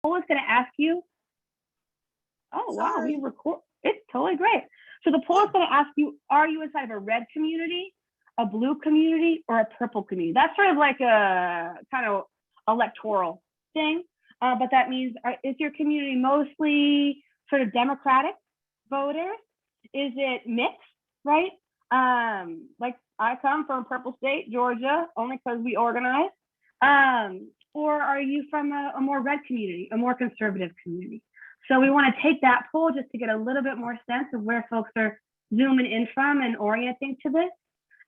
poll is going to ask you, oh, wow, we record. It's totally great. So the poll is going to ask you, are you inside of a red community, a blue community, or a purple community? That's sort of like a kind of electoral thing. But that means, is your community mostly sort of Democratic voters? Is it mixed, right? Like I come from Purple State, Georgia, only because we organize. Or are you from a more red community, a more conservative community? So we want to take that poll just to get a little bit more sense of where folks are zooming in from and orienting to this.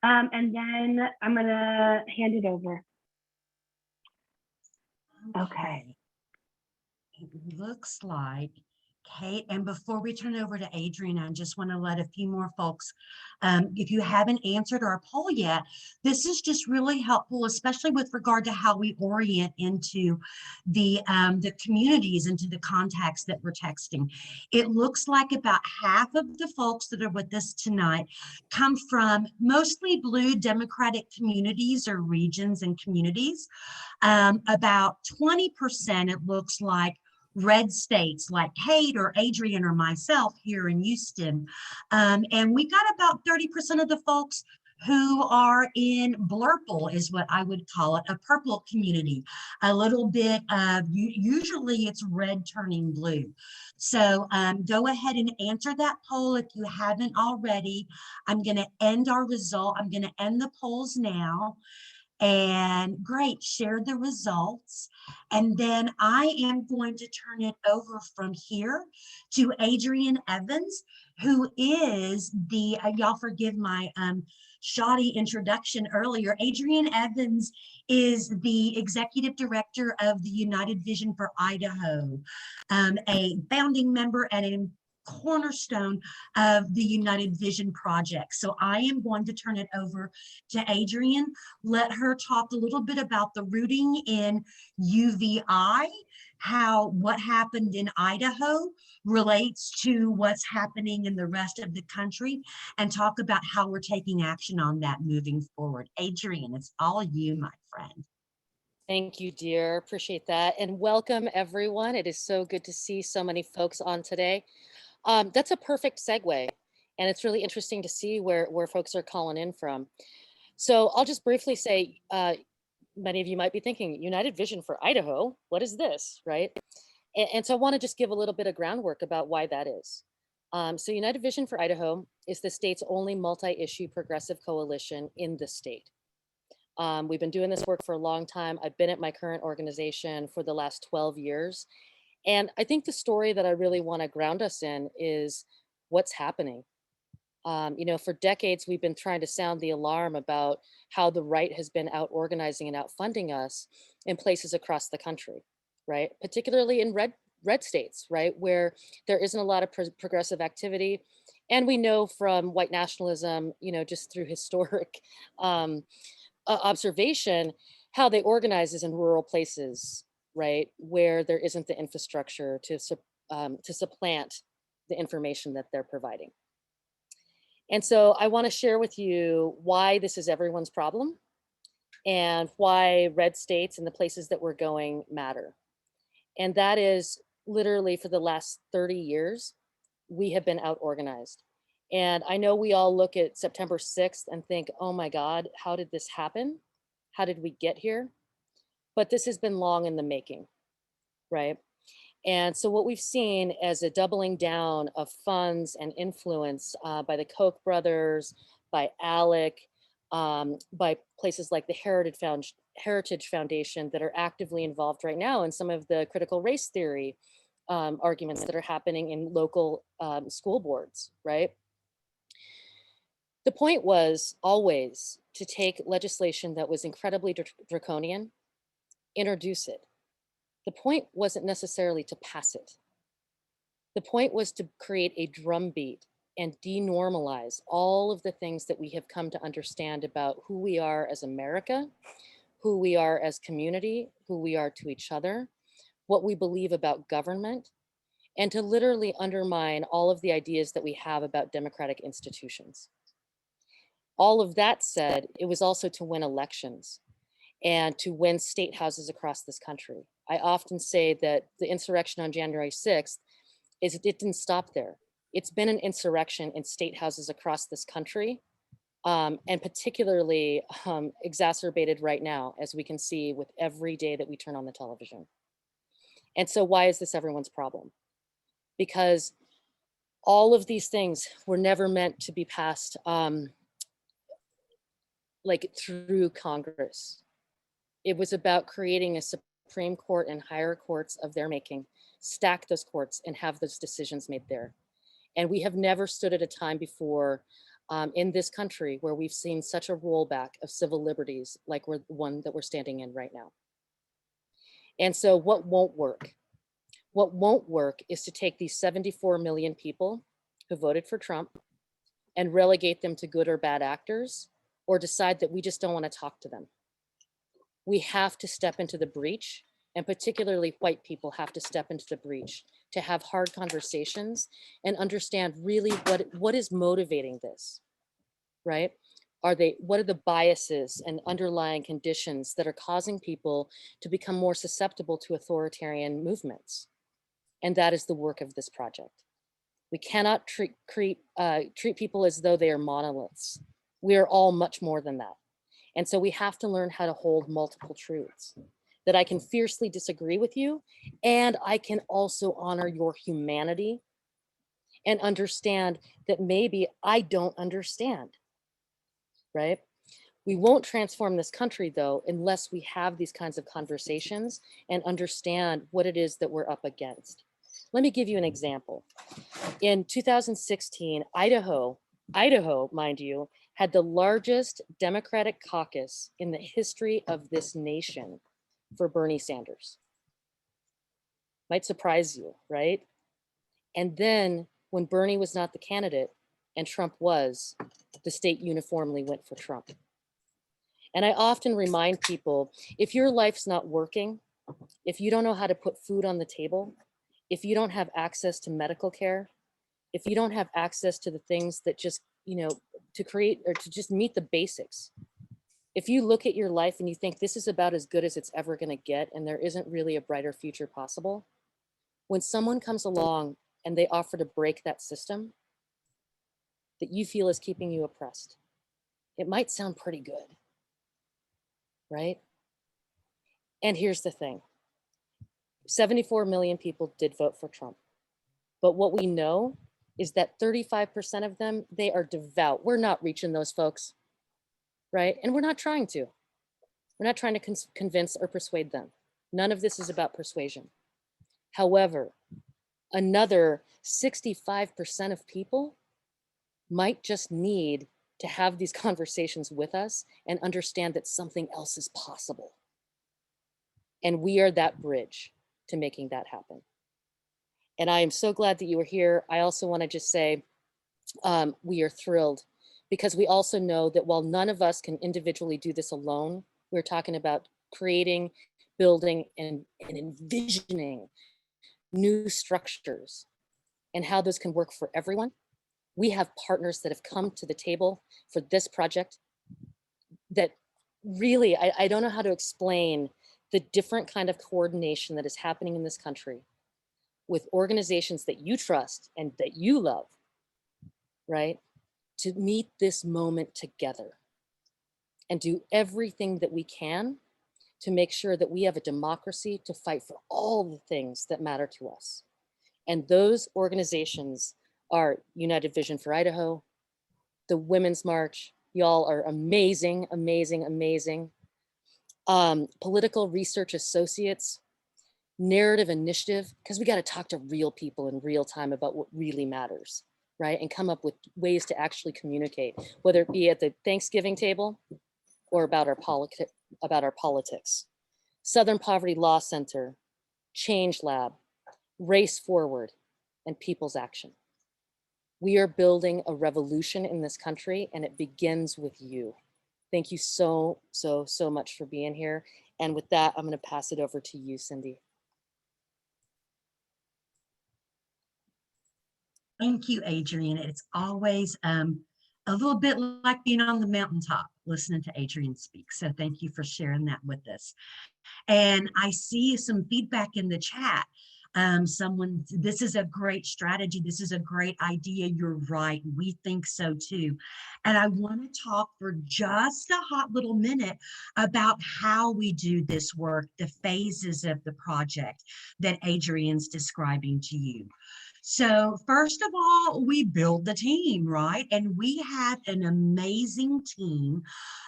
And then I'm going to hand it over. Okay. It looks like Kate, and before we turn it over to Adrian, I just want to let a few more folks, if you haven't answered our poll yet, this is just really helpful, especially with regard to how we orient into the communities, into the contacts that we're texting. It looks like about half of the folks that are with us tonight come from mostly blue Democratic communities or regions and communities. About 20%, it looks like, red states like Kate or Adrian or myself here in Houston. And we got about 30% of the folks who are in blurple, is what I would call it, a purple community. A little bit of, usually it's red turning blue. So go ahead and answer that poll if you haven't already. I'm going to end our result. I'm going to end the polls now. And great, share the results. And then I am going to turn it over from here to Adrian Evans, who is the, y'all forgive my shoddy introduction earlier. Adrian Evans is the executive director of the United Vision for Idaho, a founding member and an cornerstone of the United Vision Project. So I am going to turn it over to Adrian, let her talk a little bit about the rooting in UVI, how what happened in Idaho relates to what's happening in the rest of the country, and talk about how we're taking action on that moving forward. Adrian, it's all you, my friend. Thank you, dear. Appreciate that. And welcome, everyone. It is so good to see so many folks on today. That's a perfect segue, and it's really interesting to see where folks are calling in from. So I'll just briefly say, many of you might be thinking, United Vision for Idaho, what is this, right? And so I want to just give a little bit of groundwork about why that is. So United Vision for Idaho is the state's only multi-issue progressive coalition in the state. We've been doing this work for a long time. I've been at my current organization for the last 12 years. And I think the story that I really want to ground us in is what's happening. You know, for decades, we've been trying to sound the alarm about how the right has been out organizing and out funding us in places across the country, right? Particularly in red states, right? Where there isn't a lot of progressive activity. And we know from white nationalism, you know, just through historic observation, how they organize is in rural places, right, where there isn't the infrastructure to supplant the information that they're providing. And so I want to share with you why this is everyone's problem and why red states and the places that we're going matter. And that is literally for the last 30 years, we have been out organized. And I know we all look at September 6th and think, oh my God, how did this happen? How did we get here? But this has been long in the making, right? And so what we've seen as a doubling down of funds and influence by the Koch brothers, by ALEC, by places like the Heritage Foundation that are actively involved right now in some of the critical race theory arguments that are happening in local school boards, right? The point was always to take legislation that was incredibly draconian, introduce it. The point wasn't necessarily to pass it. The point was to create a drumbeat and denormalize all of the things that we have come to understand about who we are as America, who we are as community, who we are to each other, what we believe about government, and to literally undermine all of the ideas that we have about democratic institutions. All of that said, it was also to win elections. and to win state houses across this country. I often say that the insurrection on January 6th it didn't stop there. It's been an insurrection in state houses across this country, and particularly exacerbated right now, as we can see with every day that we turn on the television. And so why is this everyone's problem? Because all of these things were never meant to be passed like through Congress. It was about creating a Supreme Court and higher courts of their making, stack those courts and have those decisions made there. And we have never stood at a time before in this country where we've seen such a rollback of civil liberties like we're the one that we're standing in right now. And so what won't work? What won't work is to take these 74 million people who voted for Trump and relegate them to good or bad actors, or decide that we just don't want to talk to them. We have to step into the breach, and particularly white people have to step into the breach to have hard conversations and understand really what is motivating this, right? What are the biases and underlying conditions that are causing people to become more susceptible to authoritarian movements? And that is the work of this project. We cannot treat people as though they are monoliths. We are all much more than that. And so we have to learn how to hold multiple truths, that I can fiercely disagree with you, and I can also honor your humanity and understand that maybe I don't understand, right? We won't transform this country though, unless we have these kinds of conversations and understand what it is that we're up against. Let me give you an example. In 2016, Idaho, mind you, had the largest Democratic caucus in the history of this nation for Bernie Sanders. Might surprise you, right? And then when Bernie was not the candidate and Trump was, the state uniformly went for Trump. And I often remind people, if your life's not working, if you don't know how to put food on the table, if you don't have access to medical care, if you don't have access to the things that just, to create or to just meet the basics. If you look at your life and you think this is about as good as it's ever going to get and there isn't really a brighter future possible, when someone comes along and they offer to break that system that you feel is keeping you oppressed, it might sound pretty good, right? And here's the thing. 74 million people did vote for Trump. But what we know is that 35% of them, they are devout. We're not reaching those folks, right? And we're not trying to. We're not trying to convince or persuade them. None of this is about persuasion. However, another 65% of people might just need to have these conversations with us and understand that something else is possible. And we are that bridge to making that happen. And I am so glad that you were here. I also want to just say we are thrilled because we also know that while none of us can individually do this alone, we're talking about creating, building, and envisioning new structures and how those can work for everyone. We have partners that have come to the table for this project that really, I don't know how to explain the different kind of coordination that is happening in this country with organizations that you trust and that you love, right? To meet this moment together and do everything that we can to make sure that we have a democracy to fight for all the things that matter to us. And those organizations are United Vision for Idaho, the Women's March. Y'all are amazing, amazing, amazing. Political Research Associates, Narrative Initiative, because we got to talk to real people in real time about what really matters, right? And come up with ways to actually communicate, whether it be at the Thanksgiving table or about our politics. Southern Poverty Law Center, Change Lab, Race Forward, and People's Action. We are building a revolution in this country, and it begins with you. Thank you so, so, so much for being here. And with that, I'm going to pass it over to you, Cindy. Thank you, Adrienne. It's always a a little bit like being on the mountaintop, listening to Adrian speak. So thank you for sharing that with us. And I see some feedback in the chat. Someone, this is a great strategy. This is a great idea. You're right. We think so too. And I want to talk for just a hot little minute about how we do this work, the phases of the project that Adrian's describing to you. So first of all, we build the team, right? And we have an amazing team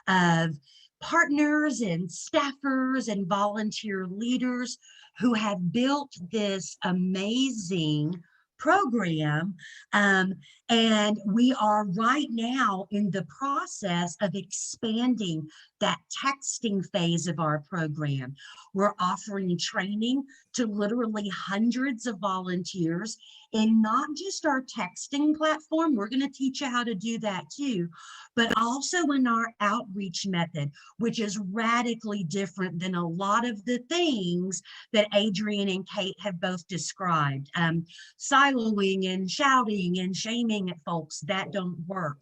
of partners and staffers and volunteer leaders who have built this amazing program. And we are right now in the process of expanding that texting phase of our program. We're offering training to literally hundreds of volunteers in not just our texting platform, we're going to teach you how to do that too, but also in our outreach method, which is radically different than a lot of the things that Adrian and Kate have both described. Siloing and shouting and shaming at folks, that don't work.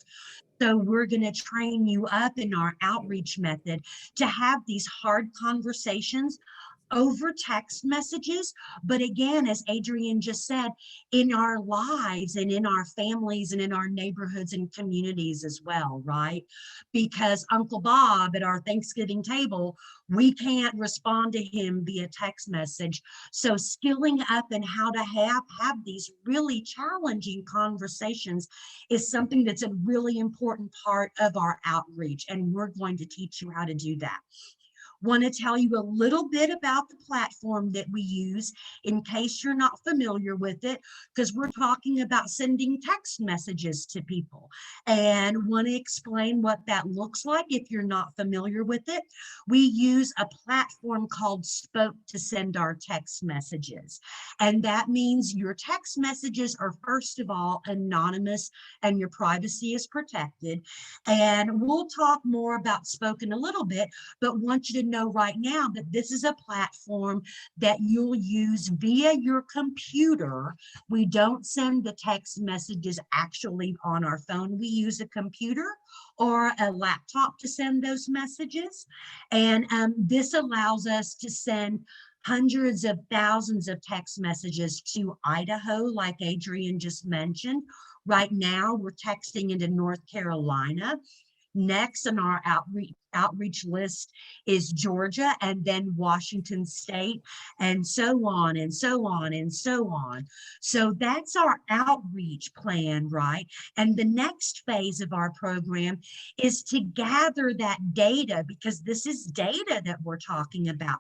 So we're going to train you up in our outreach method to have these hard conversations over text messages. But again, as Adrian just said, in our lives and in our families and in our neighborhoods and communities as well, right? Because Uncle Bob at our Thanksgiving table, we can't respond to him via text message. So skilling up in how to have these really challenging conversations is something that's a really important part of our outreach. And we're going to teach you how to do that. Want to tell you a little bit about the platform that we use in case you're not familiar with it, because we're talking about sending text messages to people, and want to explain what that looks like if you're not familiar with it. We use a platform called Spoke to send our text messages. And that means your text messages are, first of all, anonymous and your privacy is protected. And we'll talk more about Spoke in a little bit, but want you to know right now that this is a platform that you'll use via your computer. We don't send the text messages actually on our phone. We use a computer or a laptop to send those messages. And this allows us to send hundreds of thousands of text messages to Idaho, like Adrian just mentioned. Right now, we're texting into North Carolina. Next on our outreach list is Georgia, and then Washington State, and so on and so on and so on. So that's our outreach plan, right? And the next phase of our program is to gather that data, because this is data that we're talking about,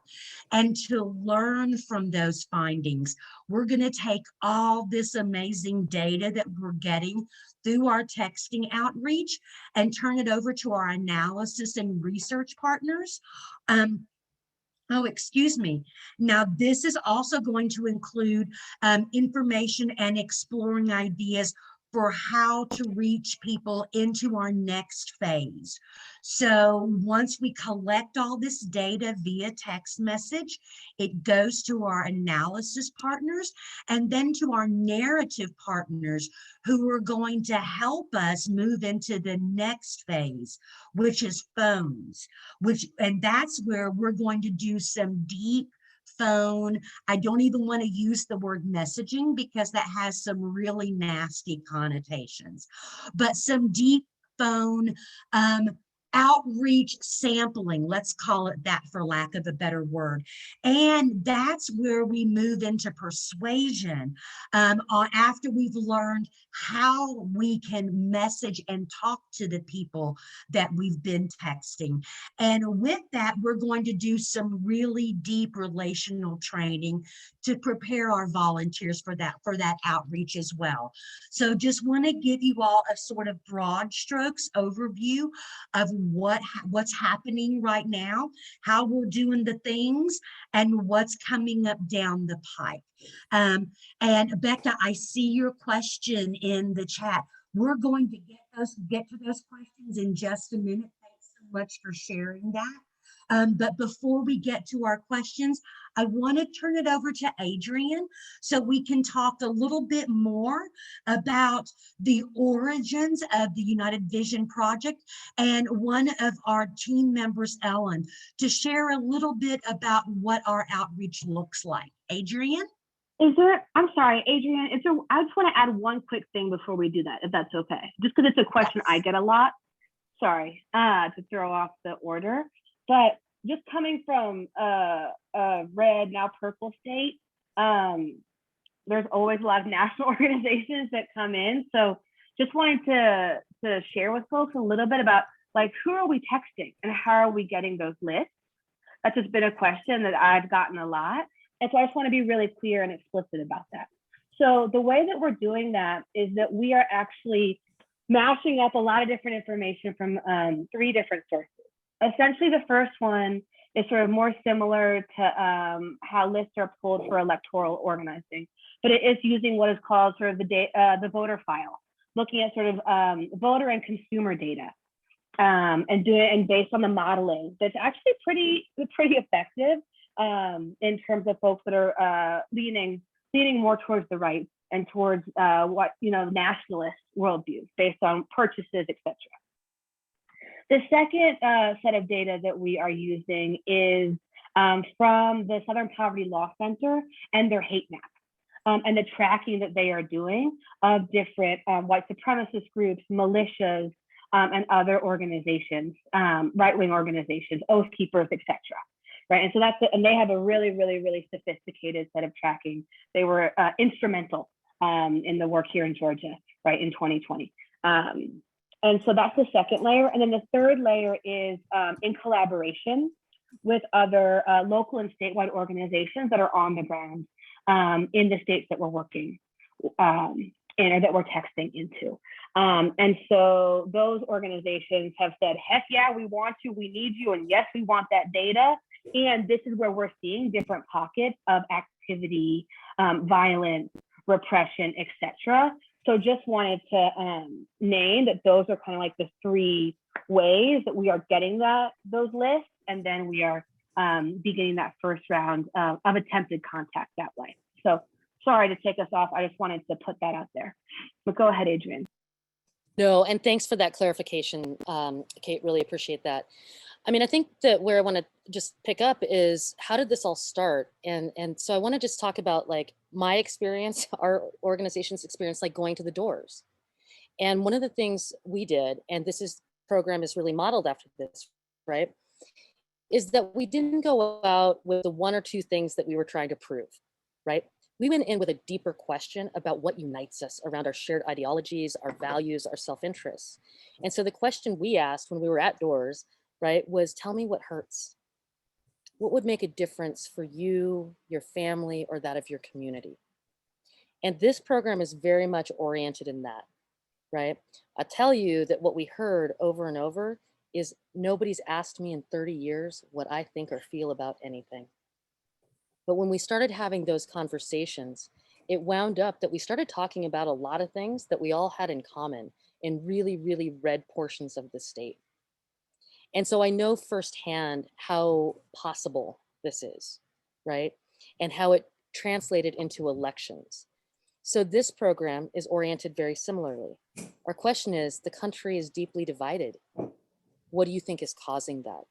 and to learn from those findings. We're going to take all this amazing data that we're getting through our texting outreach and turn it over to our analysis and research partners. Oh, excuse me. Now, this is also going to include information and exploring ideas for how to reach people into our next phase. So once we collect all this data via text message, it goes to our analysis partners and then to our narrative partners who are going to help us move into the next phase, which is phones, and that's where we're going to do some deep phone. I don't even want to use the word messaging because that has some really nasty connotations, but some deep phone outreach sampling, let's call it that for lack of a better word. And that's where we move into persuasion after we've learned how we can message and talk to the people that we've been texting. And with that, we're going to do some really deep relational training to prepare our volunteers for that outreach as well. So just want to give you all a sort of broad strokes overview of what's happening right now, how we're doing the things, and what's coming up down the pike. And Becca, I see your question in the chat. We're going to get to those questions in just a minute. Thanks so much for sharing that. But before we get to our questions, I want to turn it over to Adrian so we can talk a little bit more about the origins of the United Vision Project, and one of our team members, Ellen, to share a little bit about what our outreach looks like. Adrian? I'm sorry, Adrian, I just want to add one quick thing before we do that, if that's okay. Just because it's a question I get a lot. Sorry, to throw off the order. But just coming from a red, now purple state, there's always a lot of national organizations that come in. So just wanted to share with folks a little bit about like, who are we texting and how are we getting those lists? That's just been a question that I've gotten a lot. And so I just want to be really clear and explicit about that. So the way that we're doing that is that we are actually mashing up a lot of different information from 3 different sources. Essentially, the first one is sort of more similar to how lists are pulled for electoral organizing, but it is using what is called sort of the voter file, looking at sort of voter and consumer data, and based on the modeling. That's actually pretty effective in terms of folks that are leaning more towards the right and towards nationalist worldviews based on purchases, etc. The second set of data that we are using is from the Southern Poverty Law Center and their hate map, and the tracking that they are doing of different white supremacist groups, militias, and other organizations, right-wing organizations, Oath Keepers, etc. Right, and so and they have a really sophisticated set of tracking. They were instrumental in the work here in Georgia, right, in 2020. And so that's the second layer. And then the third layer is in collaboration with other local and statewide organizations that are on the ground in the states that we're working in, or that we're texting into. And so those organizations have said, heck yeah, we want you, we need you, and yes, we want that data. And this is where we're seeing different pockets of activity, violence, repression, etc. So just wanted to name that those are kind of like the 3 ways that we are getting those lists, and then we are beginning that first round of attempted contact that way. So sorry to take us off. I just wanted to put that out there. But go ahead, Adrian. No, and thanks for that clarification, Kate, really appreciate that. I mean, I think that where I want to just pick up is, how did this all start? And so I want to just talk about like my experience, our organization's experience, like going to the doors. And one of the things we did, and program is really modeled after this, right, is that we didn't go out with the 1 or 2 things that we were trying to prove, right? We went in with a deeper question about what unites us around our shared ideologies, our values, our self-interests. And so the question we asked when we were at doors, right, was, tell me what hurts. What would make a difference for you, your family, or that of your community? And this program is very much oriented in that, right? I tell you that what we heard over and over is, nobody's asked me in 30 years what I think or feel about anything. But when we started having those conversations, it wound up that we started talking about a lot of things that we all had in common in really red portions of the state. And so I know firsthand how possible this is, right? And how it translated into elections. So this program is oriented very similarly. Our question is, the country is deeply divided. What do you think is causing that?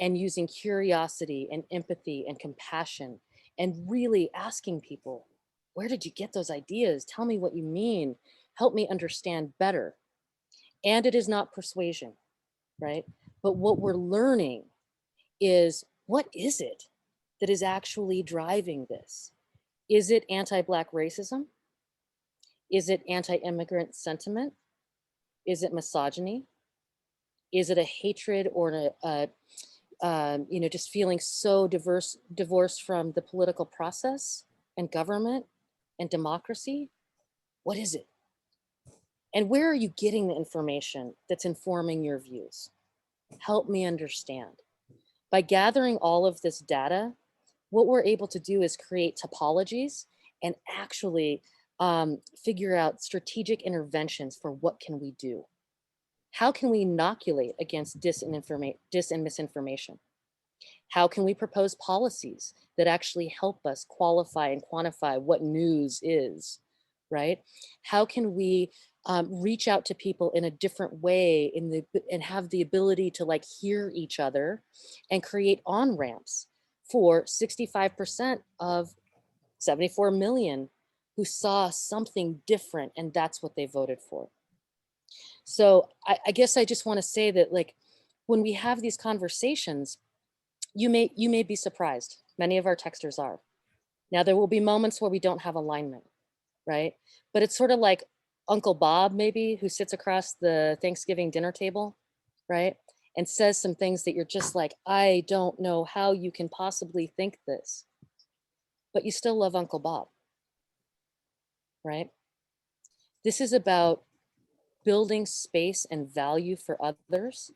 And using curiosity and empathy and compassion, and really asking people, where did you get those ideas? Tell me what you mean. Help me understand better. And it is not persuasion, right? But what we're learning is, what is it that is actually driving this? Is it anti-Black racism? Is it anti-immigrant sentiment? Is it misogyny? Is it a hatred or just feeling so divorced from the political process and government and democracy? What is it? And where are you getting the information that's informing your views? Help me understand. By gathering all of this data, what we're able to do is create topologies and actually figure out strategic interventions for what can we do. How can we inoculate against dis and misinformation? How can we propose policies that actually help us qualify and quantify what news is, right? How can we reach out to people in a different way and have the ability to like hear each other and create on-ramps for 65% of 74 million who saw something different, and that's what they voted for. So I guess I just want to say that, like, when we have these conversations, you may be surprised. Many of our texters are. Now, there will be moments where we don't have alignment, right? But it's sort of like Uncle Bob, maybe, who sits across the Thanksgiving dinner table, right? And says some things that you're just like, I don't know how you can possibly think this, but you still love Uncle Bob, right? This is about building space and value for others,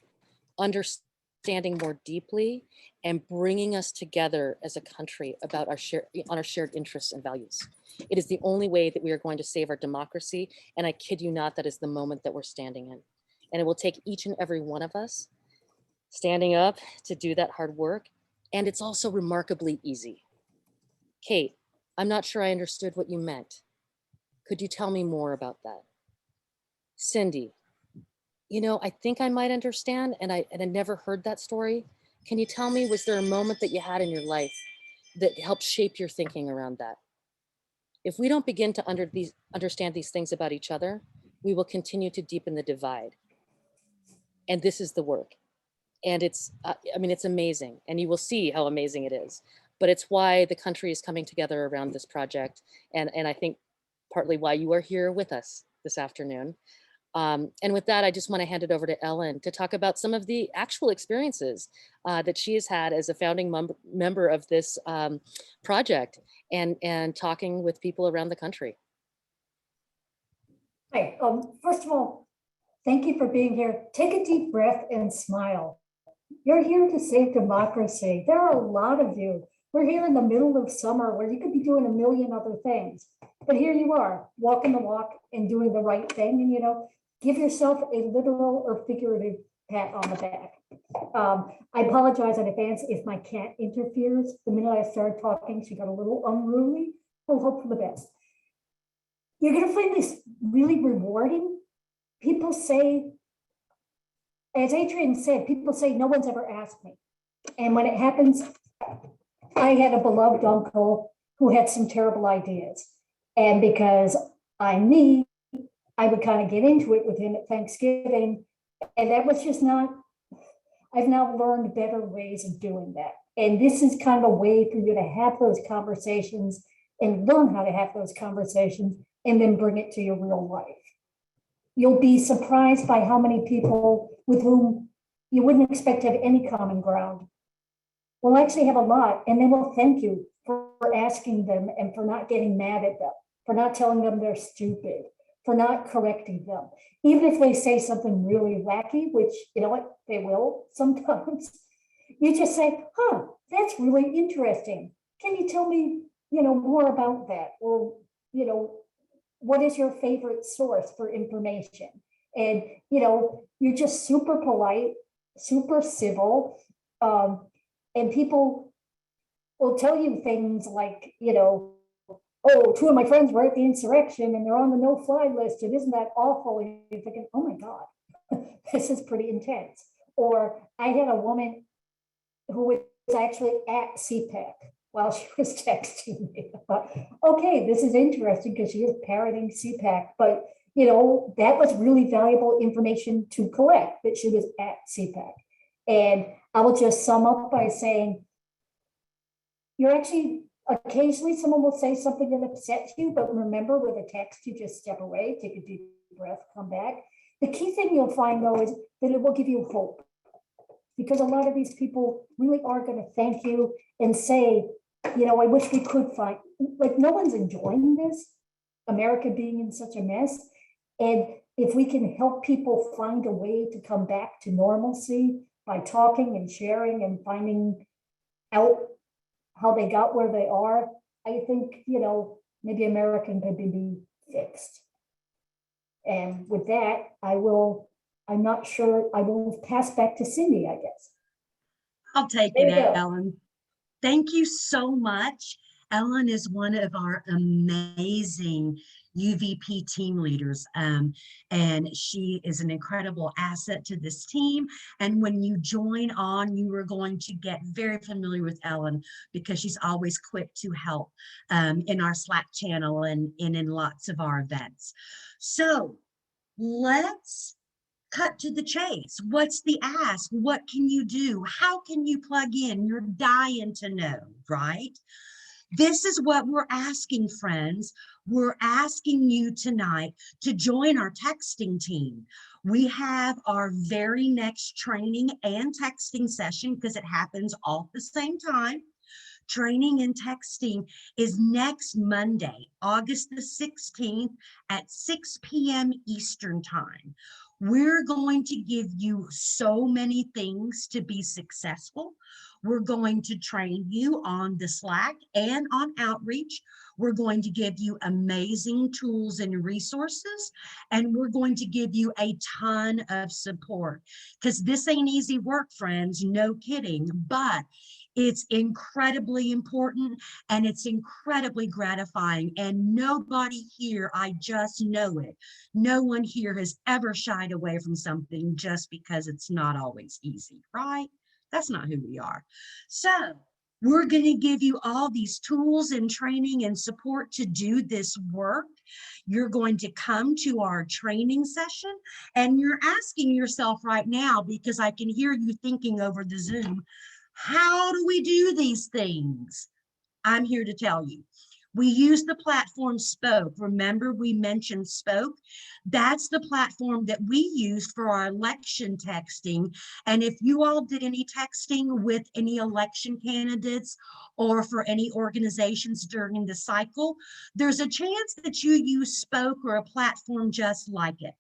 understanding more deeply, and bringing us together as a country about our shared interests and values. It is the only way that we are going to save our democracy. And I kid you not, that is the moment that we're standing in. And it will take each and every one of us standing up to do that hard work. And it's also remarkably easy. Kate, I'm not sure I understood what you meant. Could you tell me more about that? Cindy, you know, I think I might understand, and I never heard that story. Can you tell me, was there a moment that you had in your life that helped shape your thinking around that? If we don't begin to understand these things about each other, we will continue to deepen the divide. And this is the work. And it's, I mean, it's amazing. And you will see how amazing it is. But it's why the country is coming together around this project. And I think partly why you are here with us this afternoon. And with that, I just want to hand it over to Ellen to talk about some of the actual experiences that she has had as a founding member of this project and talking with people around the country. Hi, first of all, thank you for being here. Take a deep breath and smile. You're here to save democracy. There are a lot of you. We're here in the middle of summer where you could be doing a million other things. But here you are, walking the walk and doing the right thing. And, you know, give yourself a literal or figurative pat on the back. I apologize in advance if my cat interferes. The minute I started talking, she got a little unruly. We'll hope for the best. You're going to find this really rewarding. People say, as Adrian said, people say, no one's ever asked me. And when it happens, I had a beloved uncle who had some terrible ideas. And because I'm me, I would kind of get into it with him at Thanksgiving. And that was just not, I've now learned better ways of doing that. And this is kind of a way for you to have those conversations and learn how to have those conversations and then bring it to your real life. You'll be surprised by how many people with whom you wouldn't expect to have any common ground will actually have a lot, and they will thank you for asking them and for not getting mad at them, for not telling them they're stupid, for not correcting them. Even if they say something really wacky, which, you know what, they will sometimes, you just say, huh, that's really interesting. Can you tell me, you know, more about that? Or, you know, what is your favorite source for information? And, you know, you're just super polite, super civil. And people will tell you things like, you know, oh, two of my friends were at the insurrection and they're on the no-fly list. And isn't that awful? And you're thinking, oh my God, this is pretty intense. Or I had a woman who was actually at CPAC while she was texting me. Okay, this is interesting because she is parroting CPAC, but you know, that was really valuable information to collect that she was at CPAC. And I will just sum up by saying, you're actually, occasionally someone will say something that upsets you, but remember with a text, you just step away, take a deep breath, come back. The key thing you'll find though is that it will give you hope, because a lot of these people really are going to thank you and say, you know, I wish we could find, like, no one's enjoying this, America being in such a mess. And if we can help people find a way to come back to normalcy by talking and sharing and finding out how they got where they are, I think, you know, maybe America can be fixed. And with that, I'm not sure, I will pass back to Cindy, I guess. I'll take There it, you go. Ellen. Thank you so much. Ellen is one of our amazing UVP team leaders, and she is an incredible asset to this team. And when you join on, you are going to get very familiar with Ellen because she's always quick to help in our Slack channel and in lots of our events. So let's cut to the chase. What's the ask? What can you do? How can you plug in? You're dying to know, right? This is what we're asking, friends. We're asking you tonight to join our texting team. We have our very next training and texting session because it happens all at the same time. Training and texting is next Monday, August the 16th at 6 p.m. Eastern Time. We're going to give you so many things to be successful. We're going to train you on the Slack and on outreach. We're going to give you amazing tools and resources, and we're going to give you a ton of support because this ain't easy work, friends, no kidding, but it's incredibly important and it's incredibly gratifying. And nobody here, I just know it, no one here has ever shied away from something just because it's not always easy, right? That's not who we are. So we're going to give you all these tools and training and support to do this work. You're going to come to our training session and you're asking yourself right now, because I can hear you thinking over the Zoom, how do we do these things? I'm here to tell you. We use the platform Spoke. Remember, we mentioned Spoke. That's the platform that we used for our election texting. And if you all did any texting with any election candidates or for any organizations during the cycle, there's a chance that you use Spoke or a platform just like it.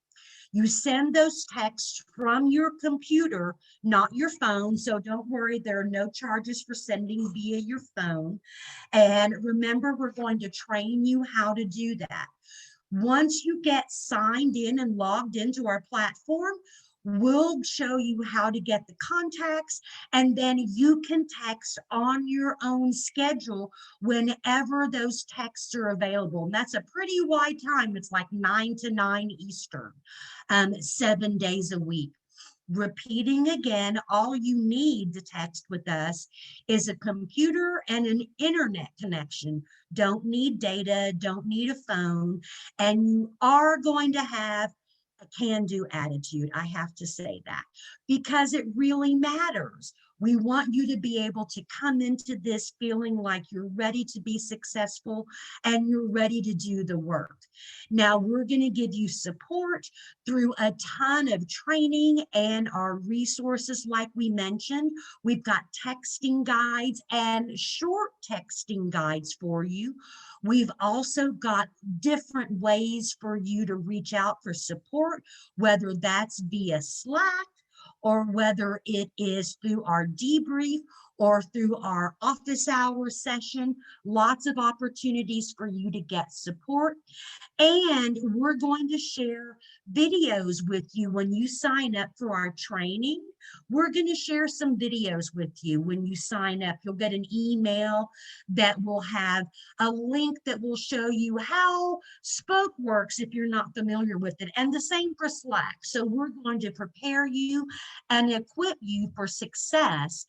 You send those texts from your computer, not your phone. So don't worry, there are no charges for sending via your phone. And remember, we're going to train you how to do that. Once you get signed in and logged into our platform, we'll show you how to get the contacts, and then you can text on your own schedule whenever those texts are available. And that's a pretty wide time. It's like 9 to 9 Eastern, 7 days a week. Repeating again, all you need to text with us is a computer and an internet connection. Don't need data, don't need a phone, and you are going to have a can-do attitude. I have to say that because it really matters. We want you to be able to come into this feeling like you're ready to be successful and you're ready to do the work. Now, we're going to give you support through a ton of training and our resources like we mentioned. We've got texting guides and short texting guides for you. We've also got different ways for you to reach out for support, whether that's via Slack or whether it is through our debrief or through our office hour session. Lots of opportunities for you to get support. And we're going to share videos with you when you sign up for our training. We're going to share some videos with you when you sign up. You'll get an email that will have a link that will show you how Spoke works if you're not familiar with it, and the same for Slack. So we're going to prepare you and equip you for success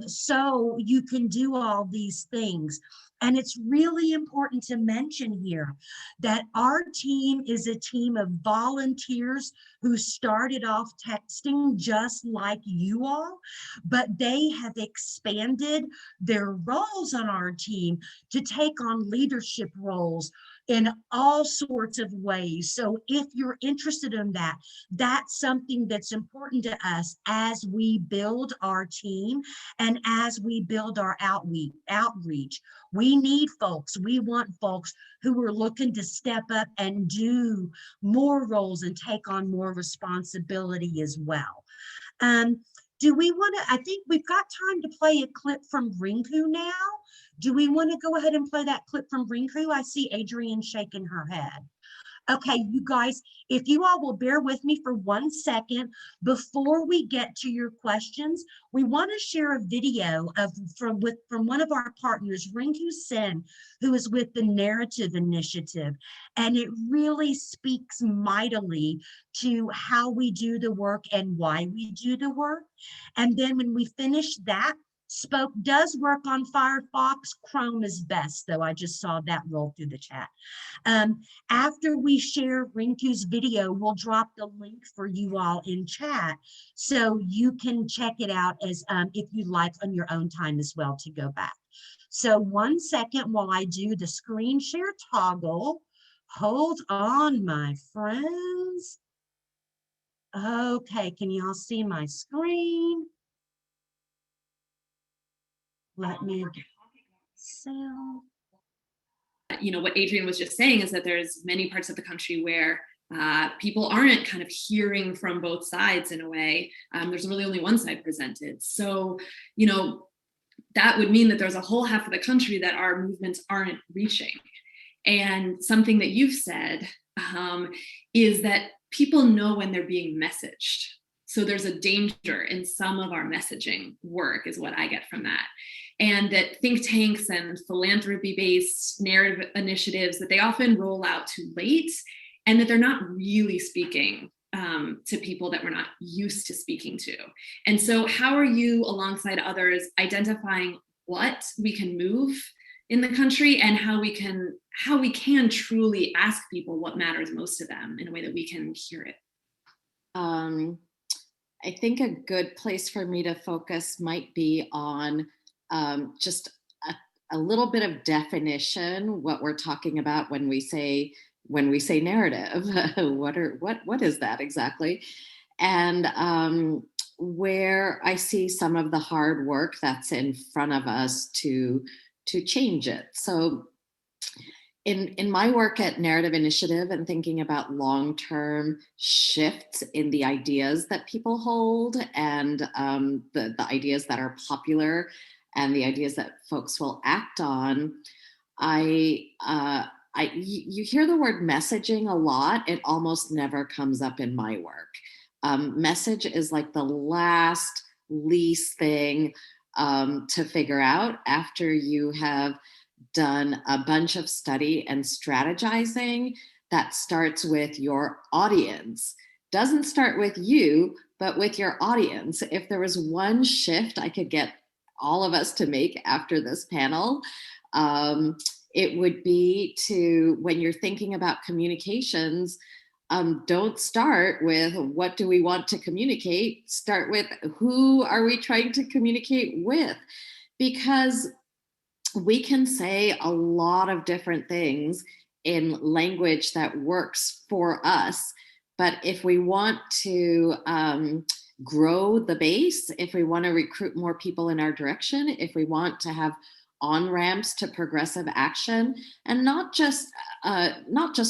so you can do all these things. And it's really important to mention here that our team is a team of volunteers who started off texting just like you all, but they have expanded their roles on our team to take on leadership roles in all sorts of ways. So if you're interested in that, that's something that's important to us as we build our team and as we build our outreach. We need folks. We want folks who are looking to step up and do more roles and take on more responsibility as well. Do we want to, I think we've got time to play a clip from Rinku now. Do we want to go ahead and play that clip from Rinku? I see Adrienne shaking her head. Okay, you guys, if you all will bear with me for 1 second before we get to your questions, we want to share a video from one of our partners, Rinku Sen, who is with the Narrative Initiative, and it really speaks mightily to how we do the work and why we do the work. And then when we finish that, Spoke does work on Firefox. Chrome is best, though. I just saw that roll through the chat. After we share Rinku's video, we'll drop the link for you all in chat so you can check it out as if you like on your own time as well to go back. So 1 second while I do the screen share toggle. Hold on, my friends. Okay, can you all see my screen? Let me get sound. You know, what Adrian was just saying is that there's many parts of the country where people aren't kind of hearing from both sides in a way. There's really only one side presented. So, you know, that would mean that there's a whole half of the country that our movements aren't reaching. And something that you've said is that people know when they're being messaged. So there's a danger in some of our messaging work is what I get from that. And that think tanks and philanthropy-based narrative initiatives, that they often roll out too late, and that they're not really speaking to people that we're not used to speaking to. And so how are you, alongside others, identifying what we can move in the country and how we can truly ask people what matters most to them in a way that we can hear it? I think a good place for me to focus might be on just a little bit of definition, what we're talking about when we say narrative. what is that exactly? And where I see some of the hard work that's in front of us to change it. So in my work at Narrative Initiative and thinking about long-term shifts in the ideas that people hold and the ideas that are popular and the ideas that folks will act on, you hear the word messaging a lot. It almost never comes up in my work. Message is like the least thing to figure out after you have done a bunch of study and strategizing that starts with your audience. Doesn't start with you, but with your audience. If there was one shift I could get all of us to make after this panel, it would be to, when you're thinking about communications, don't start with what do we want to communicate, start with who are we trying to communicate with? Because we can say a lot of different things in language that works for us, but if we want to grow the base, if we want to recruit more people in our direction, if we want to have on-ramps to progressive action, and not just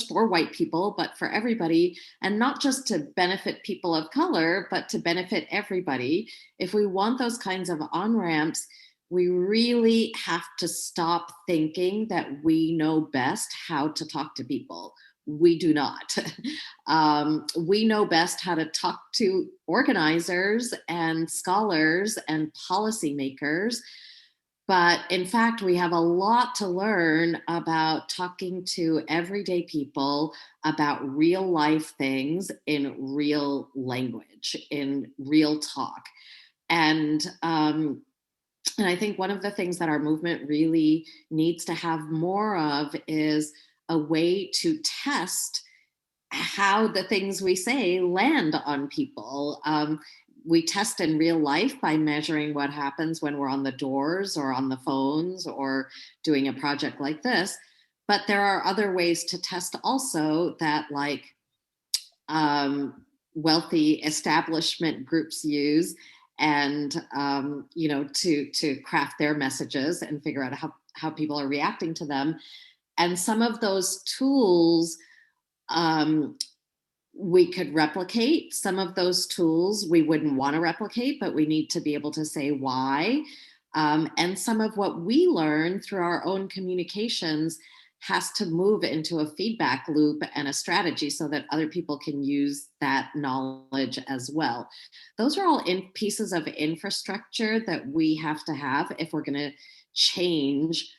for white people, but for everybody, and not just to benefit people of color, but to benefit everybody. If we want those kinds of on-ramps, we really have to stop thinking that we know best how to talk to people. We do not. We know best how to talk to organizers and scholars and policymakers. But in fact, we have a lot to learn about talking to everyday people about real life things in real language, in real talk. And I think one of the things that our movement really needs to have more of is a way to test how the things we say land on people. We test in real life by measuring what happens when we're on the doors or on the phones or doing a project like this. But there are other ways to test also that, like wealthy establishment groups use, and to craft their messages and figure out how people are reacting to them. And some of those tools we could replicate. Some of those tools we wouldn't want to replicate, but we need to be able to say why. And some of what we learn through our own communications has to move into a feedback loop and a strategy so that other people can use that knowledge as well. Those are all pieces of infrastructure that we have to have if we're going to change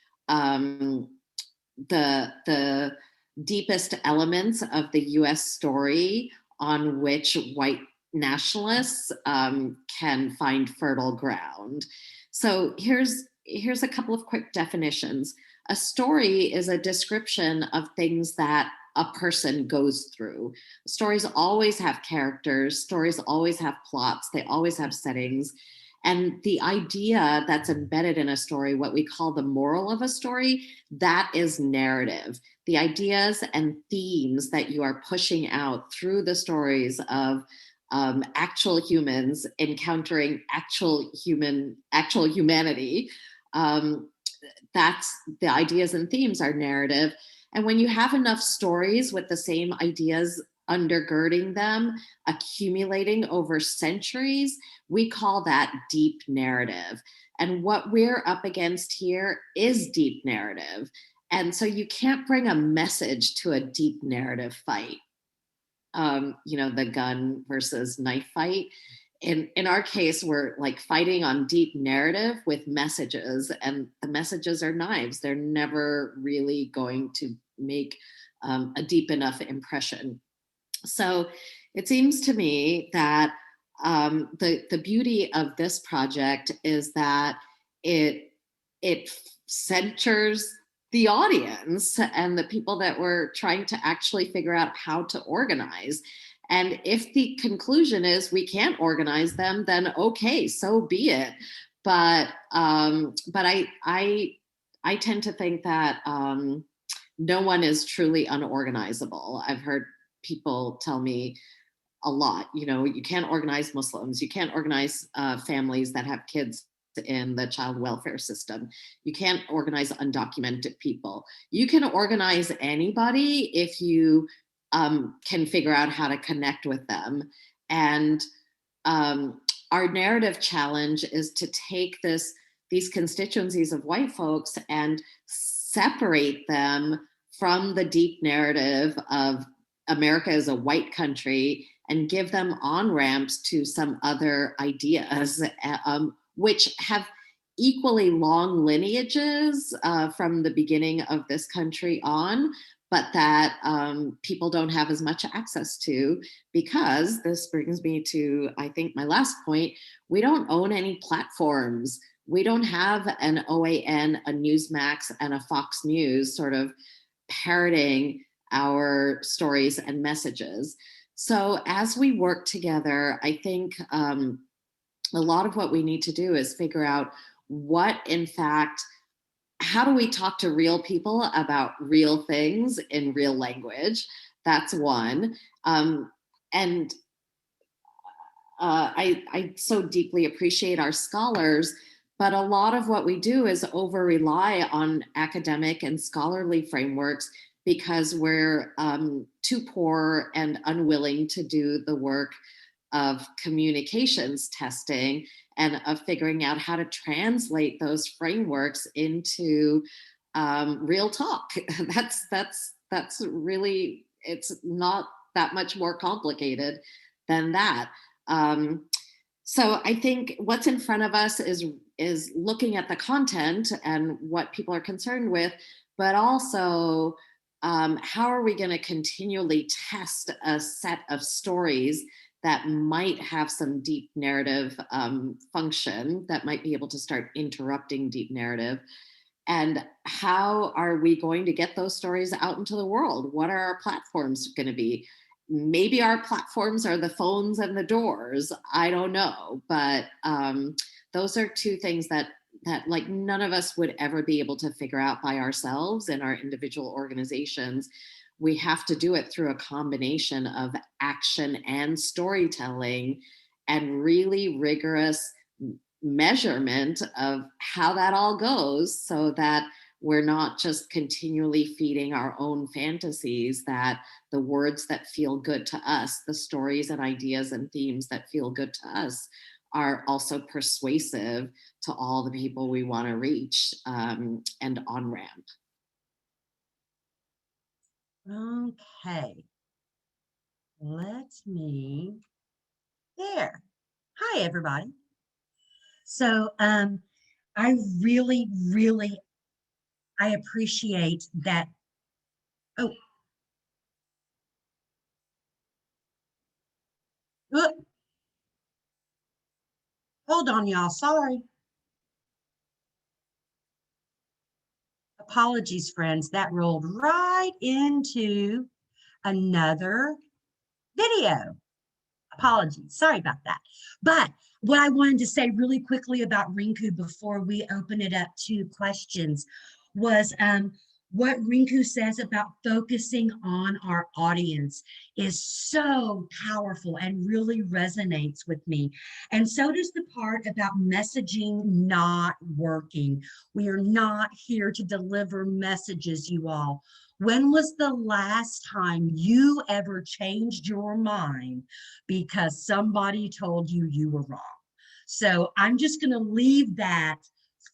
the deepest elements of the US story on which white nationalists can find fertile ground. So here's a couple of quick definitions. A story is a description of things that a person goes through. Stories always have characters, stories always have plots, they always have settings. And the idea that's embedded in a story, what we call the moral of a story, that is narrative. The ideas and themes that you are pushing out through the stories of actual humans encountering actual humanity. That's the ideas and themes are narrative. And when you have enough stories with the same ideas undergirding them, accumulating over centuries, we call that deep narrative. And what we're up against here is deep narrative. And so you can't bring a message to a deep narrative fight. The gun versus knife fight. In our case, we're like fighting on deep narrative with messages, and the messages are knives. They're never really going to make a deep enough impression. So it seems to me that the beauty of this project is that it centers the audience and the people that were trying to actually figure out how to organize. And if the conclusion is we can't organize them, then okay, so be it. But I tend to think that no one is truly unorganizable. I've heard people tell me a lot, you can't organize Muslims, you can't organize families that have kids in the child welfare system, you can't organize undocumented people. You can organize anybody if you can figure out how to connect with them. And our narrative challenge is to take these constituencies of white folks and separate them from the deep narrative of America as a white country and give them on-ramps to some other ideas, which have equally long lineages from the beginning of this country on, but that people don't have as much access to, because this brings me to, I think, my last point. We don't own any platforms. We don't have an OAN, a Newsmax, and a Fox News sort of parroting our stories and messages. So as we work together, I think a lot of what we need to do is figure out how do we talk to real people about real things in real language? That's one. And I so deeply appreciate our scholars, but a lot of what we do is over rely on academic and scholarly frameworks because we're too poor and unwilling to do the work of communications testing and of figuring out how to translate those frameworks into real talk. That's really, it's not that much more complicated than that. So I think what's in front of us is looking at the content and what people are concerned with, but also how are we going to continually test a set of stories that might have some deep narrative function, that might be able to start interrupting deep narrative. And how are we going to get those stories out into the world? What are our platforms going to be? Maybe our platforms are the phones and the doors. I don't know. But those are two things that like none of us would ever be able to figure out by ourselves in our individual organizations. We have to do it through a combination of action and storytelling and really rigorous measurement of how that all goes, so that we're not just continually feeding our own fantasies, that the words that feel good to us, the stories and ideas and themes that feel good to us, are also persuasive to all the people we want to reach and on ramp. Okay. Let me, there. Hi, everybody. So I really, really, I appreciate that. Oh, look, hold on, y'all. Sorry. Apologies, friends. That rolled right into another video. Apologies. Sorry about that. But what I wanted to say really quickly about Rinku before we open it up to questions was what Rinku says about focusing on our audience is so powerful and really resonates with me. And so does the part about messaging not working. We are not here to deliver messages, you all. When was the last time you ever changed your mind because somebody told you you were wrong? So I'm just going to leave that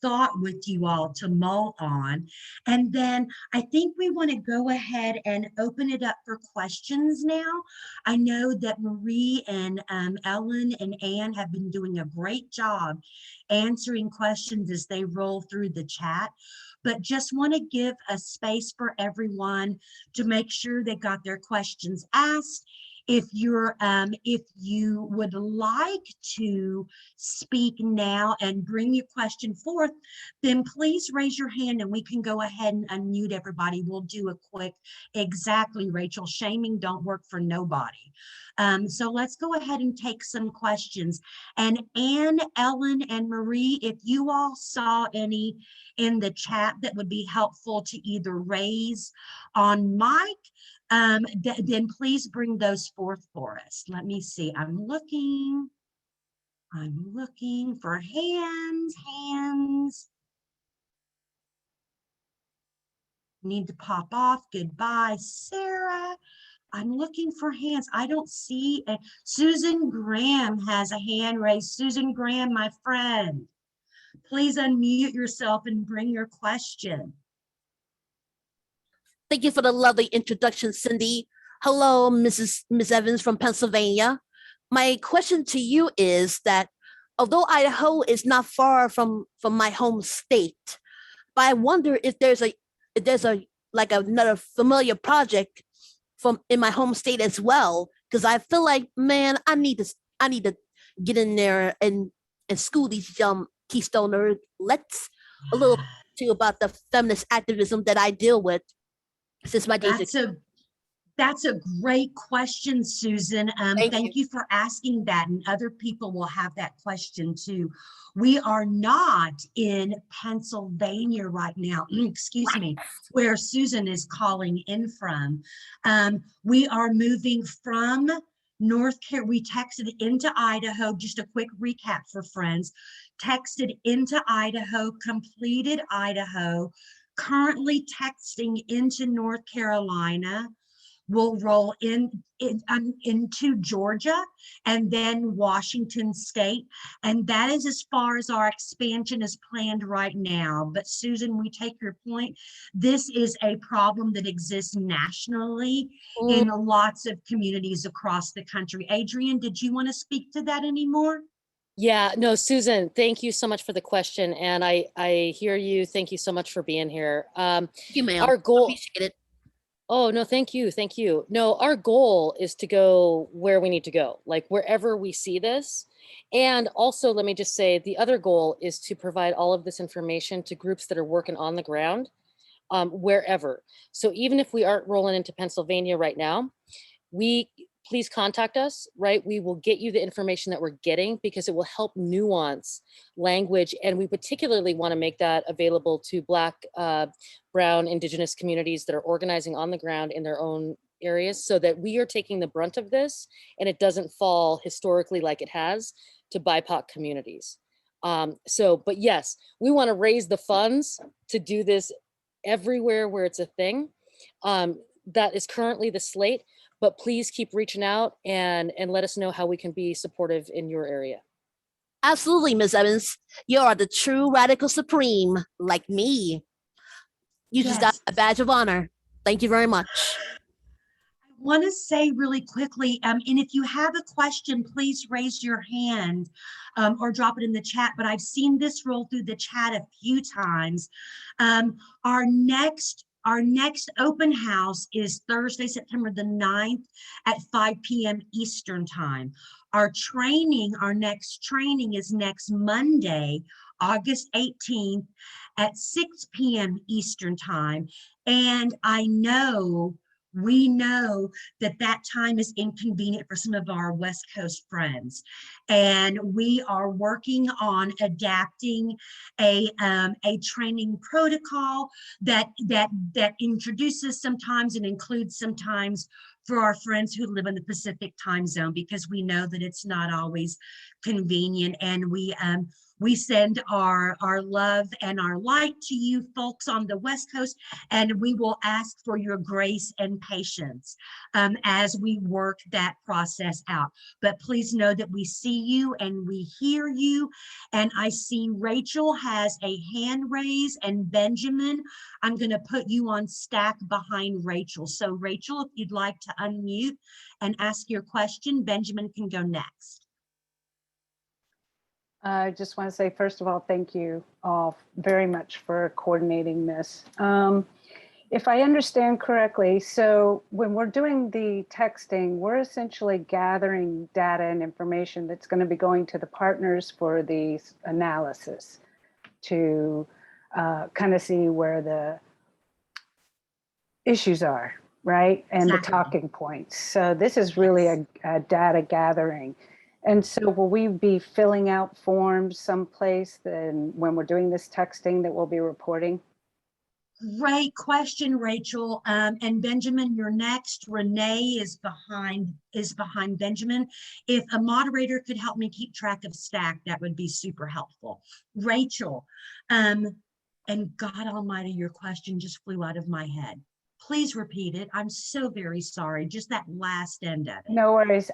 thought with you all to mull on. And then I think we want to go ahead and open it up for questions now. I know that Marie and Ellen and Anne have been doing a great job answering questions as they roll through the chat, but just want to give a space for everyone to make sure they got their questions asked. If you would like to speak now and bring your question forth, then please raise your hand and we can go ahead and unmute everybody. We'll do a quick, exactly, Rachel, shaming don't work for nobody. So let's go ahead and take some questions. And Anne, Ellen, and Marie, if you all saw any in the chat that would be helpful to either raise on mic, then please bring those forth for us. Let me see. I'm looking for hands. Need to pop off. Goodbye, Sarah. I'm looking for hands. I don't see. Susan Graham has a hand raised. Susan Graham, my friend, please unmute yourself and bring your question. Thank you for the lovely introduction, Cindy. Hello, Miss Evans from Pennsylvania. My question to you is that although Idaho is not far from my home state, but I wonder if there's like another familiar project from in my home state as well, because I feel like, man, I need to get in there and school these young Keystoner. Let's a little too about the feminist activism that I deal with since my days. That's a great question, Susan. Thank you for asking that, and other people will have that question too. We are not in Pennsylvania right now, excuse me, where Susan is calling in from. We are moving from North Carolina. We texted into Idaho, just a quick recap for friends, texted into Idaho, completed Idaho, currently texting into North Carolina. Will roll into Georgia and then Washington State. And that is as far as our expansion is planned right now. But Susan, we take your point. This is a problem that exists nationally in lots of communities across the country. Adrian, did you want to speak to that anymore? Yeah, no, Susan, thank you so much for the question. And I hear you. Thank you so much for being here. Thank you, ma'am. Our goal. Appreciate it. Oh, no, thank you. Thank you. No, our goal is to go where we need to go, like wherever we see this. And also, let me just say, the other goal is to provide all of this information to groups that are working on the ground, wherever. So even if we aren't rolling into Pennsylvania right now, please contact us, right? We will get you the information that we're getting because it will help nuance language. And we particularly want to make that available to Black, Brown, Indigenous communities that are organizing on the ground in their own areas so that we are taking the brunt of this and it doesn't fall historically like it has to BIPOC communities. But yes, we want to raise the funds to do this everywhere where it's a thing. That is currently the slate. But please keep reaching out and let us know how we can be supportive in your area. Absolutely, Ms. Evans. You are the true radical supreme, like me. You just got a badge of honor. Thank you very much. want to say really quickly, and if you have a question, please raise your hand or drop it in the chat. But I've seen this roll through the chat a few times. Our next open house is Thursday, September the 9th at 5 p.m. Eastern time. Our next training is next Monday, August 18th at 6 p.m. Eastern time. And we know that time is inconvenient for some of our West Coast friends. And we are working on adapting a training protocol that introduces sometimes and includes sometimes for our friends who live in the Pacific time zone, because we know that it's not always convenient. And we send our love and our light to you folks on the West Coast, and we will ask for your grace and patience as we work that process out. But please know that we see you and we hear you. And I see Rachel has a hand raised, and Benjamin, I'm going to put you on stack behind Rachel. So Rachel, if you'd like to unmute and ask your question, Benjamin can go next. I just want to say, first of all, thank you all very much for coordinating this. If I understand correctly, so when we're doing the texting, we're essentially gathering data and information that's going to be going to the partners for the analysis to kind of see where the issues are, right? And Exactly. The talking points. So this is really a data gathering. And so will we be filling out forms someplace then when we're doing this texting that we'll be reporting? Great question, Rachel. And Benjamin, you're next. Renee is behind Benjamin. If a moderator could help me keep track of stack, that would be super helpful. Rachel, and God Almighty, your question just flew out of my head. Please repeat it. I'm so very sorry. Just that last end of it. No worries.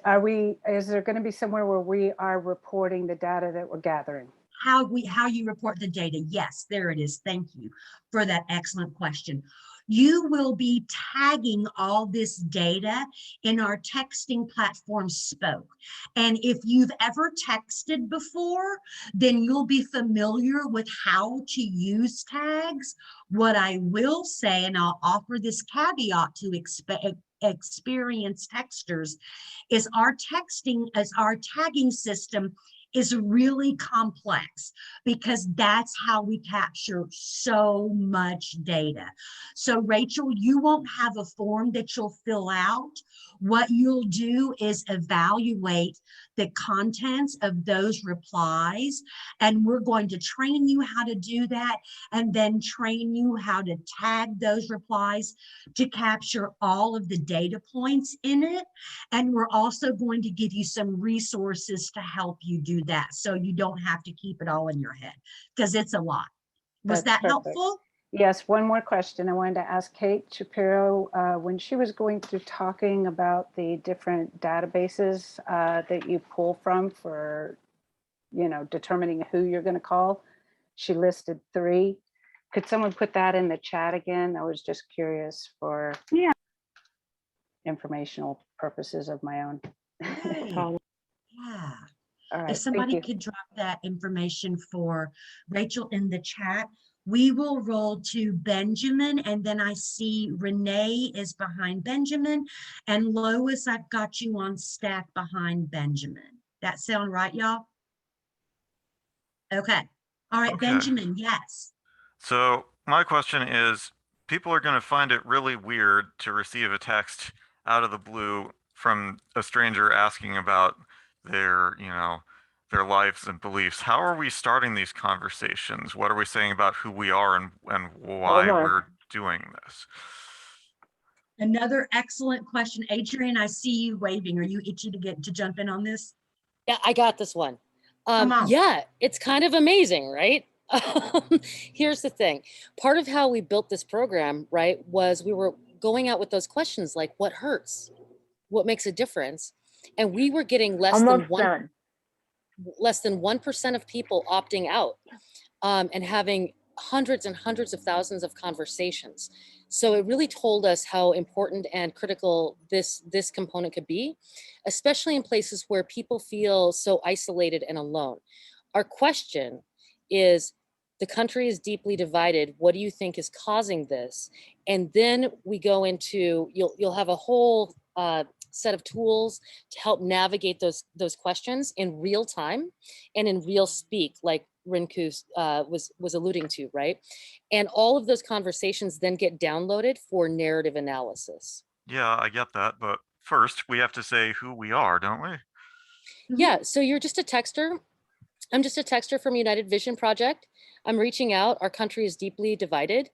Is there going to be somewhere where we are reporting the data that we're gathering? How you report the data. Yes, there it is. Thank you for that excellent question. You will be tagging all this data in our texting platform Spoke. And if you've ever texted before, then you'll be familiar with how to use tags. What I will say, and I'll offer this caveat to experienced texters, is our tagging system is really complex, because that's how we capture so much data. So Rachel, you won't have a form that you'll fill out. What you'll do is evaluate the contents of those replies, and we're going to train you how to do that, and then train you how to tag those replies to capture all of the data points in it. And we're also going to give you some resources to help you do that, so you don't have to keep it all in your head, because it's a lot. Was That's that perfect. helpful? Yes, one more question. I wanted to ask Kate Shapiro, when she was going through talking about the different databases that you pull from for, determining who you're going to call, she listed 3. Could someone put that in the chat again? I was just curious for informational purposes of my own. Great. Oh, Yeah. All right, If somebody thank you. could drop that information for Rachel in the chat, we will roll to Benjamin, and then I see Renee is behind Benjamin, and Lois, I've got you on stack behind Benjamin. That sound right, y'all? Okay. All right, Okay. Benjamin, yes. So my question is, people are going to find it really weird to receive a text out of the blue from a stranger asking about their, their lives and beliefs. How are we starting these conversations? What are we saying about who we are and why we're doing this? Another excellent question. Adrian, I see you waving. Are you itchy to jump in on this? Yeah, I got this one. Come on. Yeah, it's kind of amazing, right? Here's the thing. Part of how we built this program, right, was we were going out with those questions like, what hurts? What makes a difference? And we were getting less than 1% of people opting out, and having hundreds and hundreds of thousands of conversations. So it really told us how important and critical this component could be, especially in places where people feel so isolated and alone. Our question is, the country is deeply divided. What do you think is causing this? And then we go into, you'll have a whole set of tools to help navigate those questions in real time and in real speak, like Rinku was alluding to, right? And all of those conversations then get downloaded for narrative analysis. Yeah, I get that, but first we have to say who we are, don't we? Yeah, so you're just a texter. I'm just a texter from United Vision Project. I'm reaching out. Our country is deeply divided.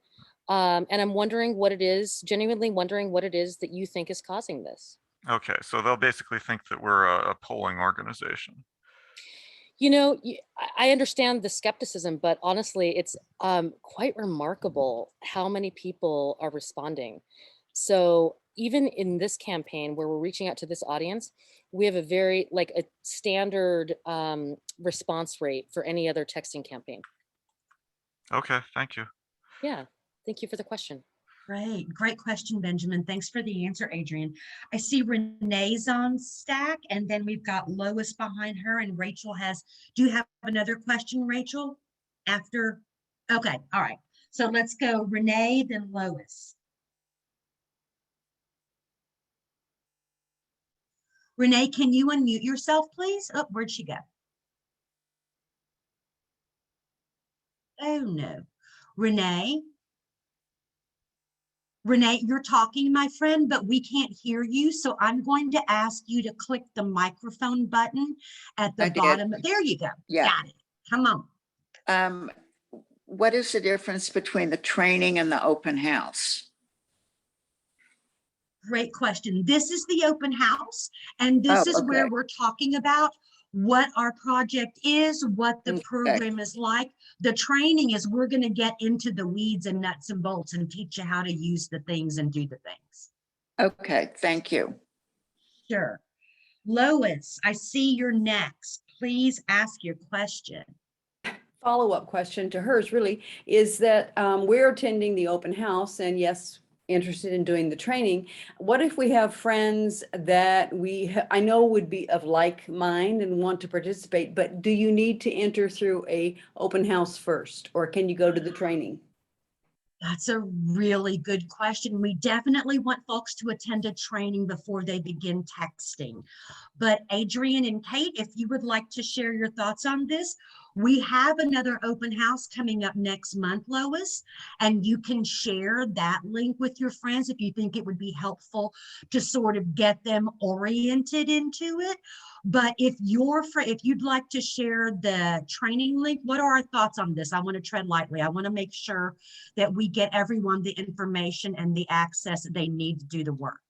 And I'm wondering what it is, genuinely wondering what it is that you think is causing this. Okay, so they'll basically think that we're a polling organization. You know, I understand the skepticism, but honestly, it's quite remarkable how many people are responding. So even in this campaign where we're reaching out to this audience, we have a very, like a standard response rate for any other texting campaign. Okay, thank you. Yeah, thank you for the question. Great question, Benjamin. Thanks for the answer, Adrian. I see Renee's on stack, and then we've got Lois behind her, and Rachel has, do you have another question, Rachel? After, okay, all right. So let's go Renee, then Lois. Renee, can you unmute yourself, please? Oh, where'd she go? Oh, no. Renee? Renee, you're talking, my friend, but we can't hear you. So I'm going to ask you to click the microphone button at the bottom. There you go. Yeah. Got it. Come on. What is the difference between the training and the open house? Great question. This is the open house, and this is where we're talking about what our project is, what the program is like. The training is we're going to get into the weeds and nuts and bolts and teach you how to use the things and do the things. Okay, thank you. Sure. Lois, I see you're next. Please ask your question. Follow-up question to hers really is that we're attending the open house, and yes, interested in doing the training. What if we have friends that I know would be of like mind and want to participate, but do you need to enter through a open house first, or can you go to the training? That's a really good question. We definitely want folks to attend a training before they begin texting. But Adrian and Kate, if you would like to share your thoughts on this, we have another open house coming up next month, Lois, and you can share that link with your friends if you think it would be helpful to sort of get them oriented into it. But if you'd like to share the training link, what are our thoughts on this? I want to tread lightly. I want to make sure that we get everyone the information and the access that they need to do the work.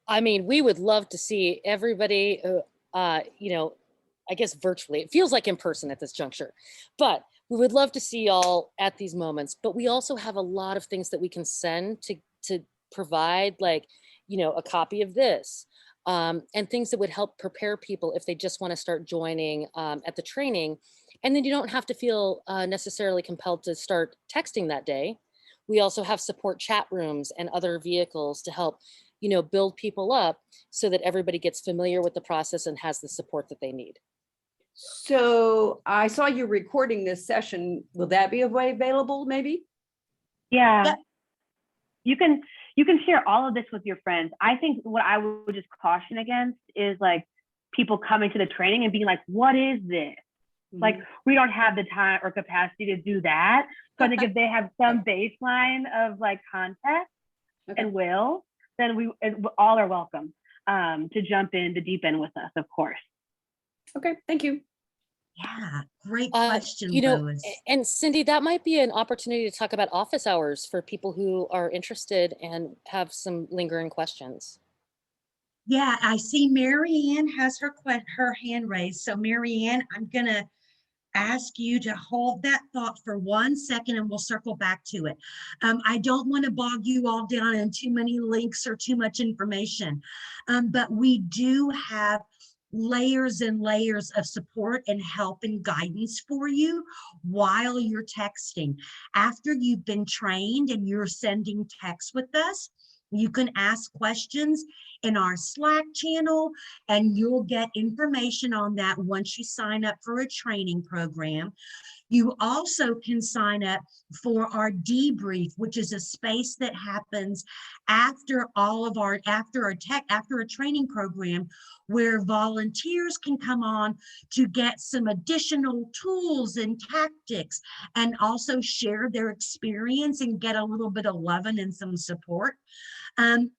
I mean, we would love to see everybody, you know, I guess virtually. It feels like in person at this juncture, but we would love to see y'all at these moments. But we also have a lot of things that we can send to provide, like, you know, a copy of this, and things that would help prepare people if they just want to start joining at the training. And then you don't have to feel necessarily compelled to start texting that day. We also have support chat rooms and other vehicles to help, you know, build people up so that everybody gets familiar with the process and has the support that they need. So I saw you recording this session. Will that be available maybe? Yeah. You can share all of this with your friends. I think what I would just caution against is like people coming to the training and being like, what is this? Like, we don't have the time or capacity to do that. So I think if they have some baseline of like context and will, then all are welcome to jump in the deep end with us, of course. Okay, thank you. Yeah, great question, you know, Lois. And Cindy, that might be an opportunity to talk about office hours for people who are interested and have some lingering questions. Yeah, I see Mary Ann has her hand raised. So Mary Ann, I'm gonna ask you to hold that thought for 1 second and we'll circle back to it. I don't want to bog you all down in too many links or too much information, but we do have layers and layers of support and help and guidance for you while you're texting. After you've been trained and you're sending texts with us, you can ask questions in our Slack channel, and you'll get information on that once you sign up for a training program. You also can sign up for our debrief, which is a space that happens after after a training program, where volunteers can come on to get some additional tools and tactics, and also share their experience and get a little bit of loving and some support. And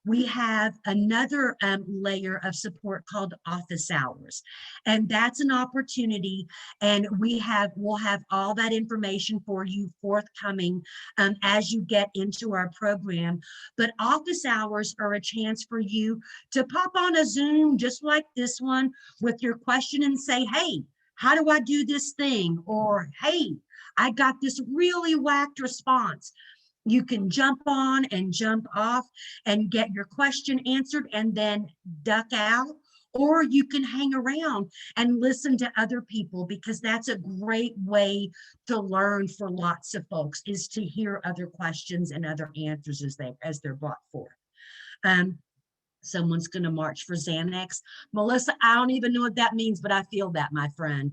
we have another layer of support called office hours. And that's an opportunity, and we'll have all that information for you forthcoming as you get into our program. But office hours are a chance for you to pop on a Zoom just like this one with your question and say, hey, how do I do this thing? Or, hey, I got this really whacked response. You can jump on and jump off and get your question answered and then duck out, or you can hang around and listen to other people, because that's a great way to learn for lots of folks, is to hear other questions and other answers as they're brought forth. Someone's going to march for Xanax. Melissa, I don't even know what that means, but I feel that, my friend.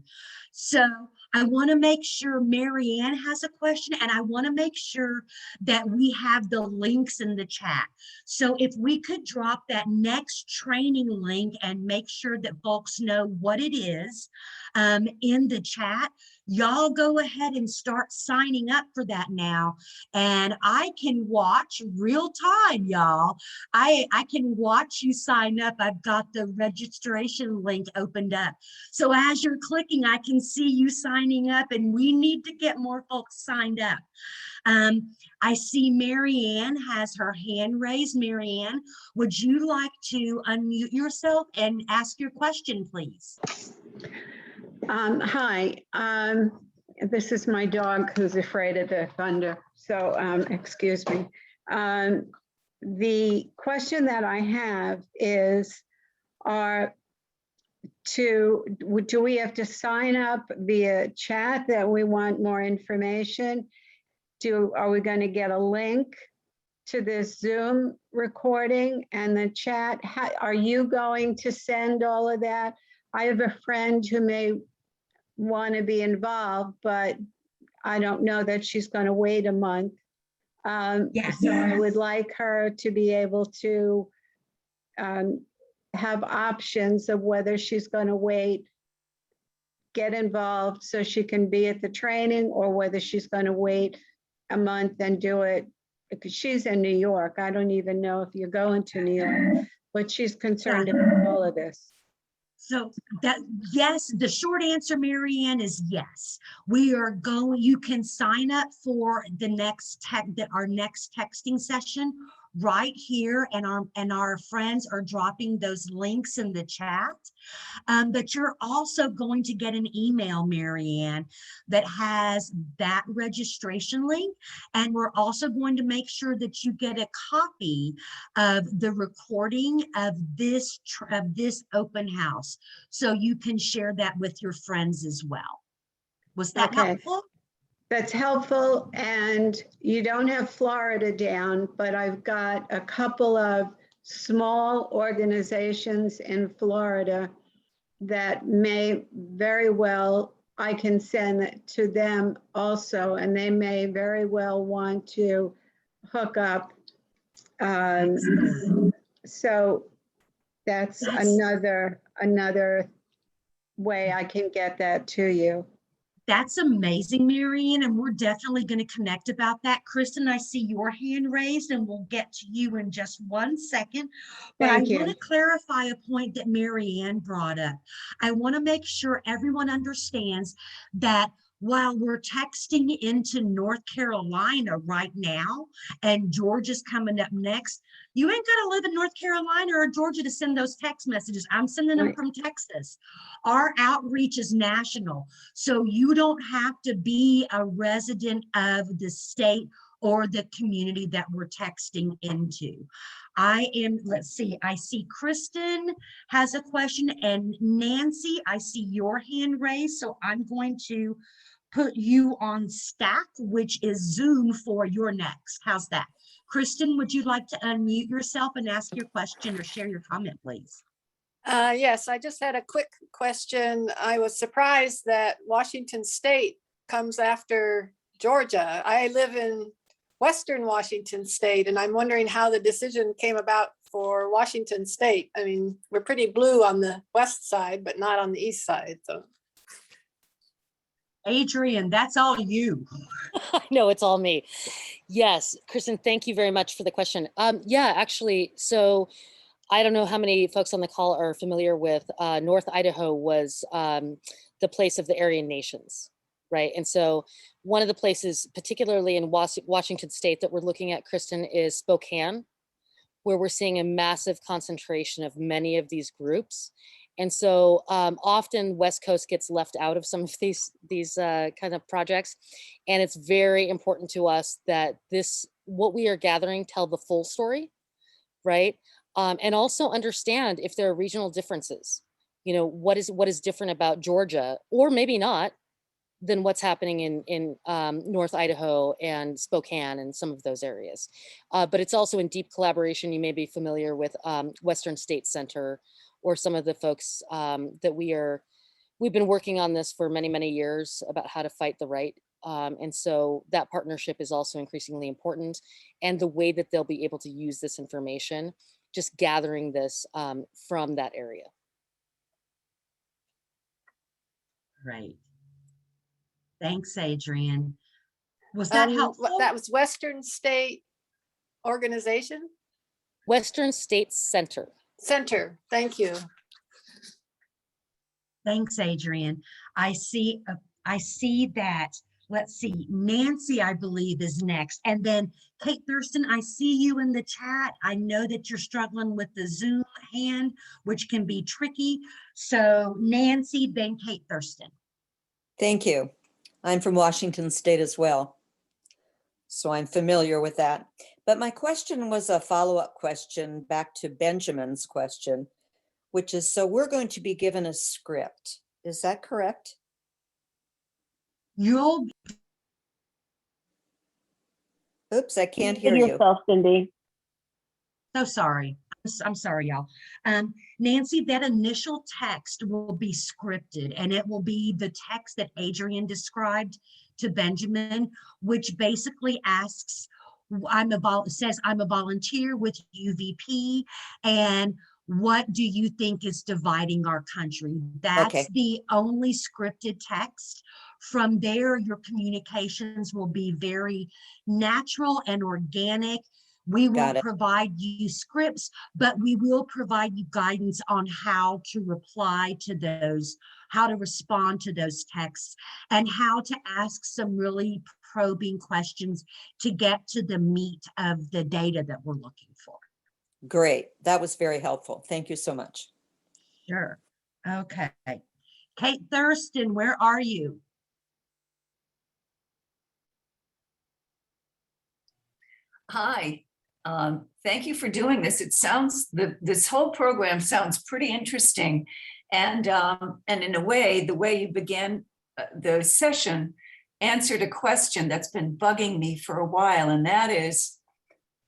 So I want to make sure Marianne has a question, and I want to make sure that we have the links in the chat. So if we could drop that next training link and make sure that folks know what it is in the chat, y'all go ahead and start signing up for that now. And I can watch real time, y'all. I can watch you sign up. I've got the registration link opened up. So as you're clicking, I can see you signing up, and we need to get more folks signed up. I see Marianne has her hand raised. Marianne, would you like to unmute yourself and ask your question, please? Hi, this is my dog who's afraid of the thunder, so excuse me. The question that I have is, do we have to sign up via chat that we want more information? Are we going to get a link to this Zoom recording and the chat? Are you going to send all of that? I have a friend who may want to be involved, but I don't know that she's going to wait a month. Yes. So I would like her to be able to have options of whether she's going to wait, get involved so she can be at the training, or whether she's going to wait a month and do it, because she's in New York. I don't even know if you're going to New York, but she's concerned about all of this. So yes, the short answer, Marianne, is yes. We are going, you can sign up for our next texting session right here, and our friends are dropping those links in the chat. But you're also going to get an email, Marianne, that has that registration link. And we're also going to make sure that you get a copy of the recording of this open house, so you can share that with your friends as well. Was that helpful? That's helpful. And you don't have Florida down, but I've got a couple of small organizations in Florida that may very well, I can send it to them also, and they may very well want to hook up. So that's another way I can get that to you. That's amazing, Marianne, and we're definitely going to connect about that. Kristen, I see your hand raised, and we'll get to you in just 1 second. But I want to clarify a point that Marianne brought up. I want to make sure everyone understands that while we're texting into North Carolina right now, and Georgia's coming up next, you ain't got to live in North Carolina or Georgia to send those text messages. I'm sending them from Texas. Our outreach is national, so you don't have to be a resident of the state or the community that we're texting into. Let's see, I see Kristen has a question, and Nancy, I see your hand raised, so I'm going to put you on stack, which is Zoom, for your next. How's that? Kristen, would you like to unmute yourself and ask your question or share your comment, please? Yes, I just had a quick question. I was surprised that Washington State comes after Georgia. I live in Western Washington State, and I'm wondering how the decision came about for Washington State. I mean, we're pretty blue on the west side, but not on the east side. So, Adrian, that's all you. No, it's all me. Yes, Kristen, thank you very much for the question. Yeah, actually, so I don't know how many folks on the call are familiar with North Idaho was the place of the Aryan nations, right? And so one of the places, particularly in Washington State, that we're looking at, Kristen, is Spokane, where we're seeing a massive concentration of many of these groups. And so often West Coast gets left out of some of these kind of projects. And it's very important to us that what we are gathering tell the full story, right? And also understand if there are regional differences. You know, what is different about Georgia, or maybe not, than what's happening in North Idaho and Spokane and some of those areas. But it's also in deep collaboration. You may be familiar with Western State Center, or some of the folks that we've been working on this for many, many years about how to fight the right. And so that partnership is also increasingly important, and the way that they'll be able to use this information, just gathering this from that area. Right. Thanks, Adrian. Was that helpful? That was Western State Organization? Western State Center. Center, thank you. Thanks, Adrian. I see that. Let's see, Nancy, I believe, is next. And then Kate Thurston, I see you in the chat. I know that you're struggling with the Zoom hand, which can be tricky. So Nancy, then Kate Thurston. Thank you. I'm from Washington State as well, so I'm familiar with that. But my question was a follow-up question back to Benjamin's question, which is, so we're going to be given a script. Is that correct? You'll. Oops, I can't hear you. Yourself, Cindy. So sorry. I'm sorry, y'all. Nancy, that initial text will be scripted, and it will be the text that Adrian described to Benjamin, which basically asks, says, I'm a volunteer with UVP, and what do you think is dividing our country? That's the only scripted text. From there, your communications will be very natural and organic. We will provide you scripts, but we will provide you guidance on how to reply to those, how to respond to those texts, and how to ask some really probing questions to get to the meat of the data that we're looking for. Great. That was very helpful. Thank you so much. Sure. Okay. Kate Thurston, where are you? Hi. Thank you for doing this. It sounds, this whole program sounds pretty interesting. And in a way, the way you began the session answered a question that's been bugging me for a while. And that is,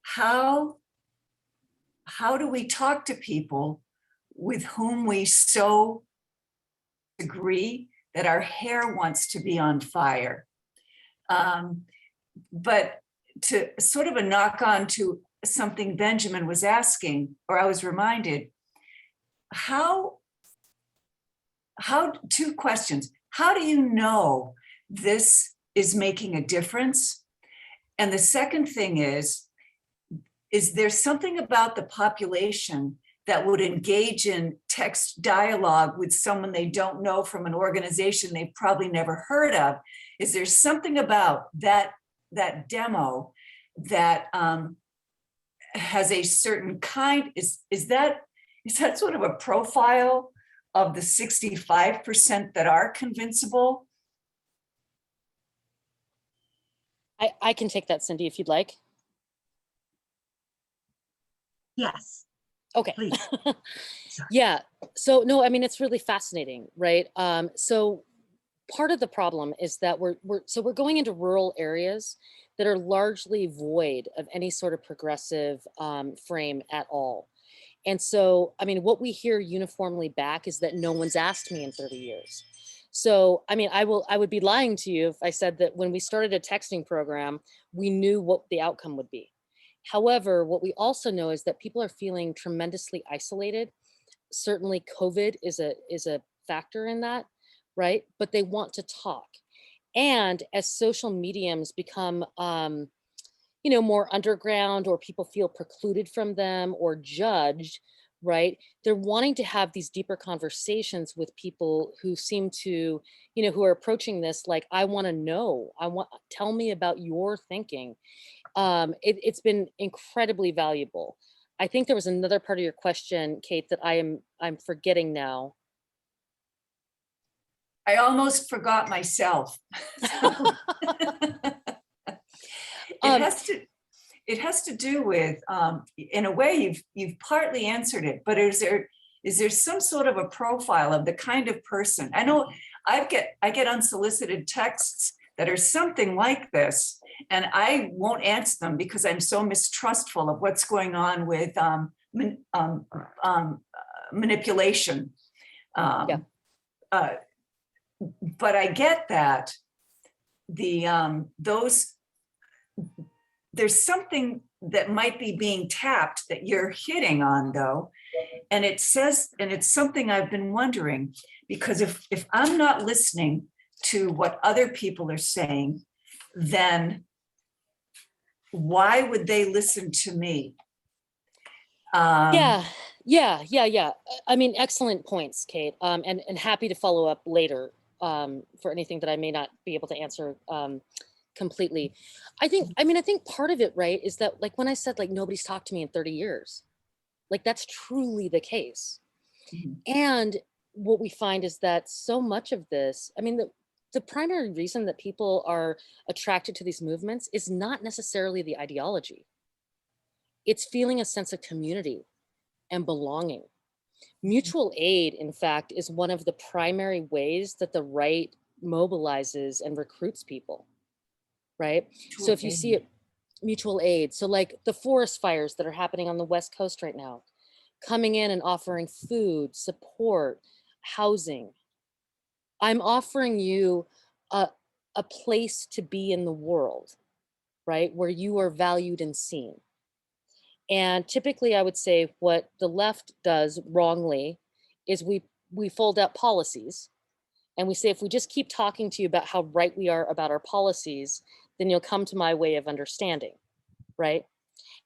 how do we talk to people with whom we so agree that our hair wants to be on fire? But to sort of a knock on to something Benjamin was asking, or I was reminded, two questions. How do you know this is making a difference? And the second thing is there something about the population that would engage in text dialogue with someone they don't know from an organization they've probably never heard of? Is there something about that demo that has a certain kind, is that sort of a profile of the 65% that are convincible? I can take that, Cindy, if you'd like. Yes, Okay. please. Yeah. So no, I mean, it's really fascinating, right? So part of the problem is that we're going into rural areas that are largely void of any sort of progressive frame at all. And so, I mean, what we hear uniformly back is that no one's asked me in 30 years. So, I mean, I would be lying to you if I said that when we started a texting program, we knew what the outcome would be. However, what we also know is that people are feeling tremendously isolated. Certainly COVID is a factor in that, right? But they want to talk. And as social mediums become more underground, or people feel precluded from them or judged, right? They're wanting to have these deeper conversations with people who seem to, who are approaching this like, I want to know, tell me about your thinking. It's been incredibly valuable. I think there was another part of your question, Kate, that I'm forgetting now. I almost forgot myself. It has to do with, in a way, you've partly answered it, but is there some sort of a profile of the kind of person? I know I get unsolicited texts that are something like this, and I won't answer them because I'm so mistrustful of what's going on with manipulation. Yeah. But I get that there's something that might be being tapped that you're hitting on, though. And it says, and it's something I've been wondering, because if I'm not listening to what other people are saying, then why would they listen to me? Yeah. I mean, excellent points, Kate. And happy to follow up later for anything that I may not be able to answer completely. I think part of it, right, is that, like, when I said, like, nobody's talked to me in 30 years, like, that's truly the case. Mm-hmm. And what we find is that so much of this, I mean, the primary reason that people are attracted to these movements is not necessarily the ideology. It's feeling a sense of community and belonging. Mutual aid, in fact, is one of the primary ways that the right mobilizes and recruits people, right? So if you see it, mutual aid, so like the forest fires that are happening on the West Coast right now, coming in and offering food, support, housing. I'm offering you a place to be in the world, right? Where you are valued and seen. And typically I would say what the left does wrongly is we fold out policies and we say, if we just keep talking to you about how right we are about our policies, then you'll come to my way of understanding, right?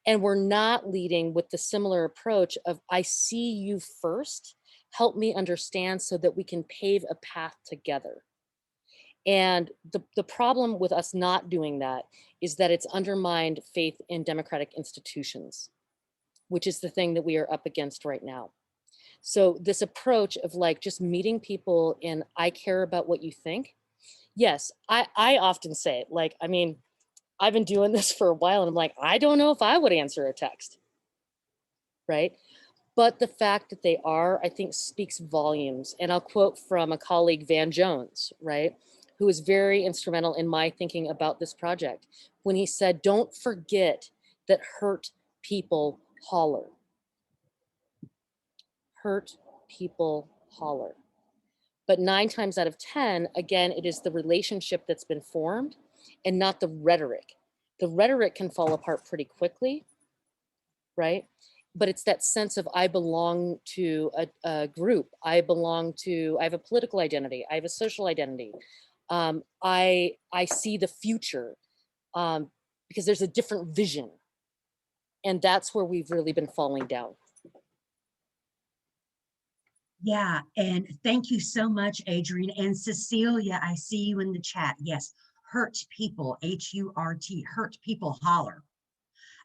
And we're not leading with the similar approach of, I see you first, help me understand so that we can pave a path together. And the problem with us not doing that is that it's undermined faith in democratic institutions, which is the thing that we are up against right now. So this approach of, like, just meeting people in, I care about what you think. Yes, I often say, like, I mean, I've been doing this for a while and I'm like, I don't know if I would answer a text, right? But the fact that they are, I think, speaks volumes. And I'll quote from a colleague, Van Jones, right, who was very instrumental in my thinking about this project, when he said, don't forget that hurt people holler. Hurt people holler. But 9 times out of 10, again, it is the relationship that's been formed and not the rhetoric. The rhetoric can fall apart pretty quickly, right? But it's that sense of, I belong to a group. I have a political identity. I have a social identity. I see the future because there's a different vision. And that's where we've really been falling down. Yeah, and thank you so much, Adrienne. And Cecilia, I see you in the chat. Yes, hurt people, H-U-R-T, hurt people holler.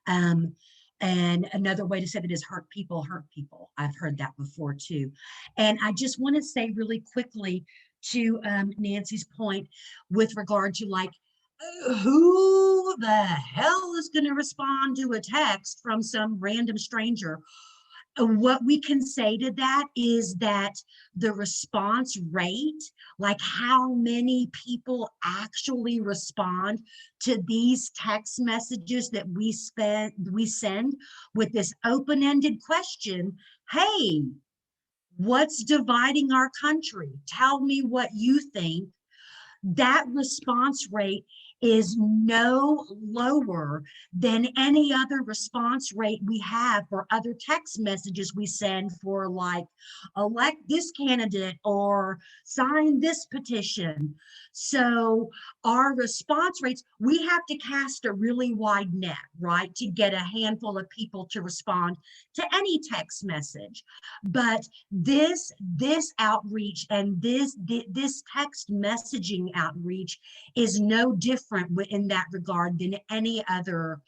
And another way to say that is hurt people hurt people. I've heard that before too. And I just want to say really quickly to Nancy's point with regard to, like, Who the hell is going to respond to a text from some random stranger? What we can say to that is that the response rate, like how many people actually respond to these text messages that we send with this open-ended question, hey, what's dividing our country? Tell me what you think. That response rate is no lower than any other response rate we have for other text messages we send for, like, elect this candidate or sign this petition. So our response rates, we have to cast a really wide net, right, to get a handful of people to respond to any text message. But this outreach and this text messaging outreach is no different in that regard than any other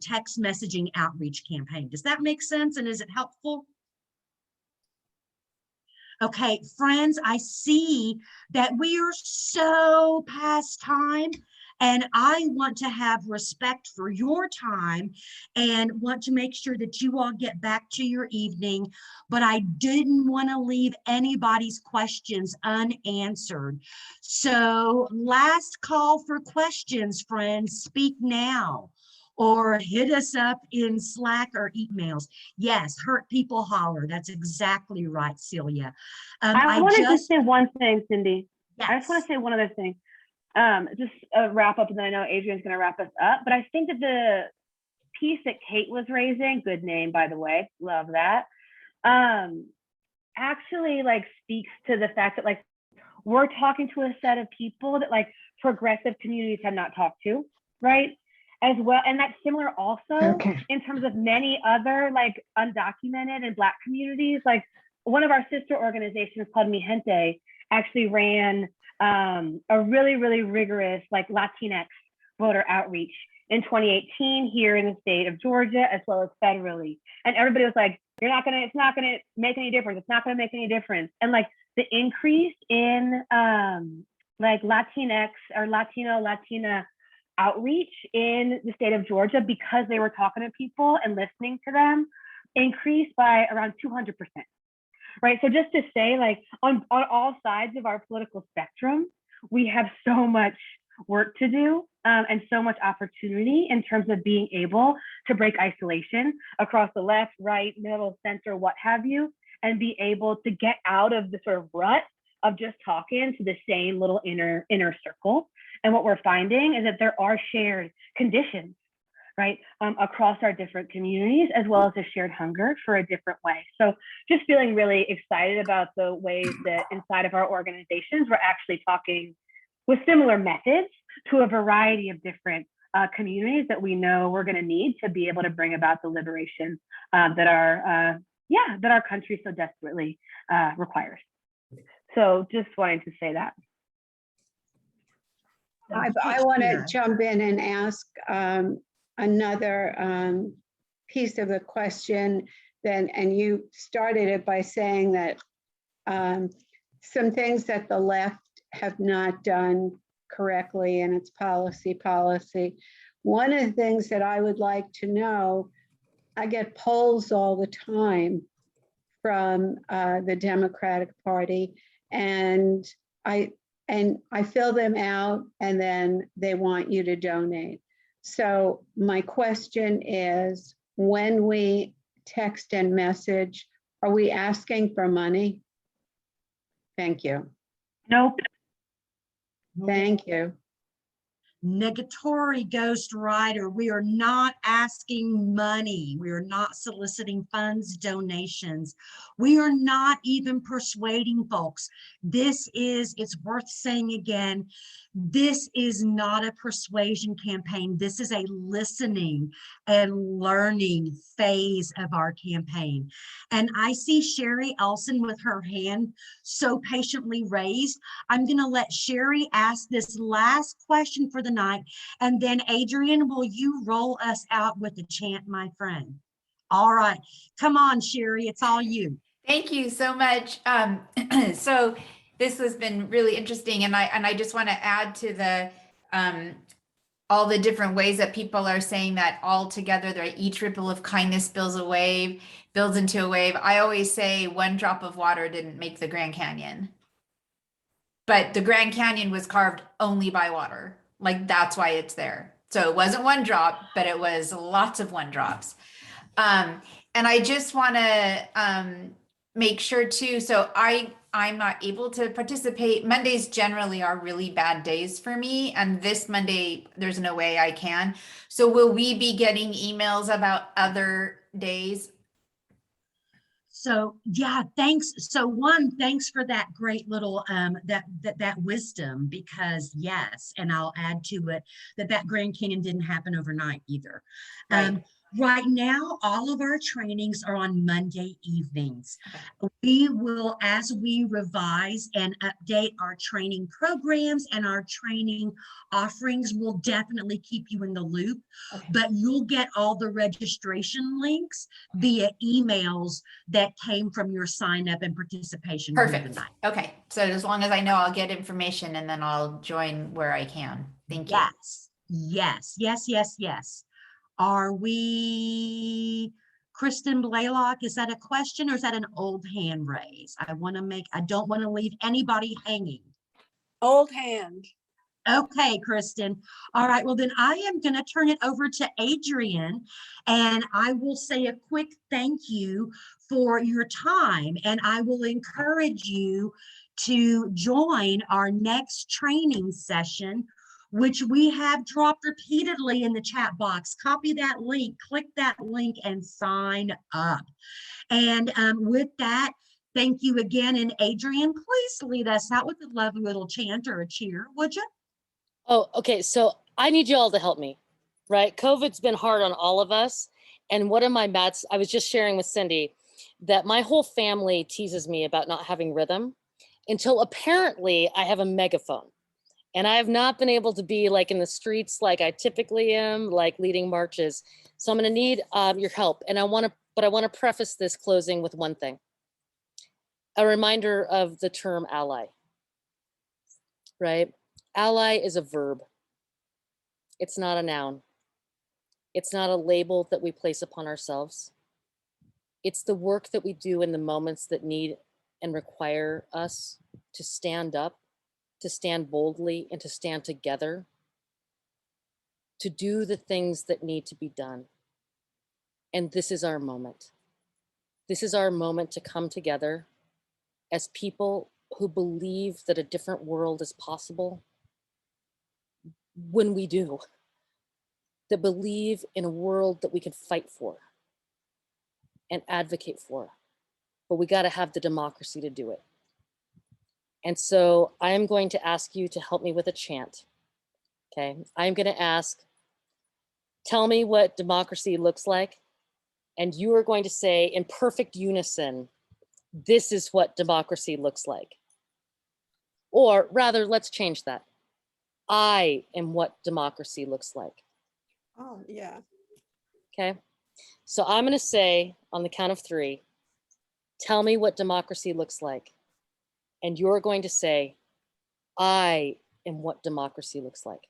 text messaging outreach campaign. Does that make sense? And is it helpful? Okay, friends, I see that we are so past time, and I want to have respect for your time and want to make sure that you all get back to your evening, but I didn't want to leave anybody's questions unanswered. So last call for questions, friends. Speak now. Or hit us up in Slack or emails. Yes, hurt people holler. That's exactly right, Celia. I wanted to say one thing, Cindy. Yes. I just want to say one other thing. Just a wrap up, and then I know Adrian's going to wrap us up. But I think that the piece that Kate was raising, good name, by the way, love that, actually like speaks to the fact that like we're talking to a set of people that like progressive communities have not talked to, right? As well, and that's similar also in terms of many other like undocumented and Black communities. Like one of our sister organizations called Mi Gente actually ran a really, really rigorous like Latinx voter outreach in 2018 here in the state of Georgia, as well as federally. And everybody was like, it's not gonna make any difference. It's not gonna make any difference. And like the increase in like Latinx or Latina outreach in the state of Georgia, because they were talking to people and listening to them, increased by around 200%. Right. So just to say, like on all sides of our political spectrum, we have so much work to do and so much opportunity in terms of being able to break isolation across the left, right, middle, center, what have you, and be able to get out of the sort of rut of just talking to the same little inner circle. And what we're finding is that there are shared conditions, right, across our different communities, as well as a shared hunger for a different way. So just feeling really excited about the ways that inside of our organizations, we're actually talking with similar methods to a variety of different communities that we know we're going to need to be able to bring about the liberation that our country so desperately requires. So just wanted to say that. I want to jump in and ask another piece of the question. And you started it by saying that some things that the left have not done correctly in its policy. One of the things that I would like to know, I get polls all the time from the Democratic Party, and I fill them out, and then they want you to donate. So my question is, when we text and message, are we asking for money? Thank you. Nope. Thank you. Negatory Ghost Rider, we are not asking money. We are not soliciting funds, donations. We are not even persuading folks. It's worth saying again, this is not a persuasion campaign. This is a listening and learning phase of our campaign. And I see Sherry Elson with her hand so patiently raised. I'm going to let Sherry ask this last question for the night, and then Adrian, will you roll us out with the chant, my friend? All right, come on, Sherry, it's all you. Thank you so much. So this has been really interesting, and I just want to add to all the different ways that people are saying that all together, that each ripple of kindness builds a wave, builds into a wave. I always say one drop of water didn't make the Grand Canyon. But the Grand Canyon was carved only by water. Like that's why it's there. So it wasn't one drop, but it was lots of one drops. And I just want to make sure too. So I'm not able to participate. Mondays generally are really bad days for me. And this Monday, there's no way I can. So will we be getting emails about other days? So yeah, thanks. So one, thanks for that great little that wisdom, because yes, and I'll add to it that Grand Canyon didn't happen overnight either. Right. Right now, all of our trainings are on Monday evenings. We will, as we revise and update our training programs and our training offerings, we'll definitely keep you in the loop, but you'll get all the registration links via emails that came from your sign up and participation. Perfect. Okay. So as long as I know, I'll get information and then I'll join where I can. Thank you. Yes, yes, yes, yes, yes. Are we, Kristen Blaylock, is that a question or is that an old hand raise? I don't want to leave anybody hanging. Old hand. Okay, Kristen. All right, well then I am going to turn it over to Adrian and I will say a quick thank you for your time, and I will encourage you to join our next training session, which we have dropped repeatedly in the chat box. Copy that link, click that link, and sign up. And with that, thank you again. And Adrian, please lead us out with a lovely little chant or a cheer, would you? Oh, okay. So I need you all to help me, right? COVID's been hard on all of us. And one of my mats, I was just sharing with Cindy that my whole family teases me about not having rhythm until apparently I have a megaphone. And I have not been able to be like in the streets like I typically am, like leading marches. So I'm going to need your help. And I want to preface this closing with one thing. A reminder of the term ally, right? Ally is a verb. It's not a noun. It's not a label that we place upon ourselves. It's the work that we do in the moments that need and require us to stand up, to stand boldly, and to stand together, to do the things that need to be done. And this is our moment. This is our moment to come together as people who believe that a different world is possible when we do, that believe in a world that we can fight for and advocate for, but we got to have the democracy to do it. And so I am going to ask you to help me with a chant. Okay, I'm going to ask, tell me what democracy looks like. And you are going to say in perfect unison, this is what democracy looks like. Or rather, let's change that. I am what democracy looks like. Oh, yeah. Okay, so I'm going to say on the count of 3, tell me what democracy looks like. And you're going to say, I am what democracy looks like.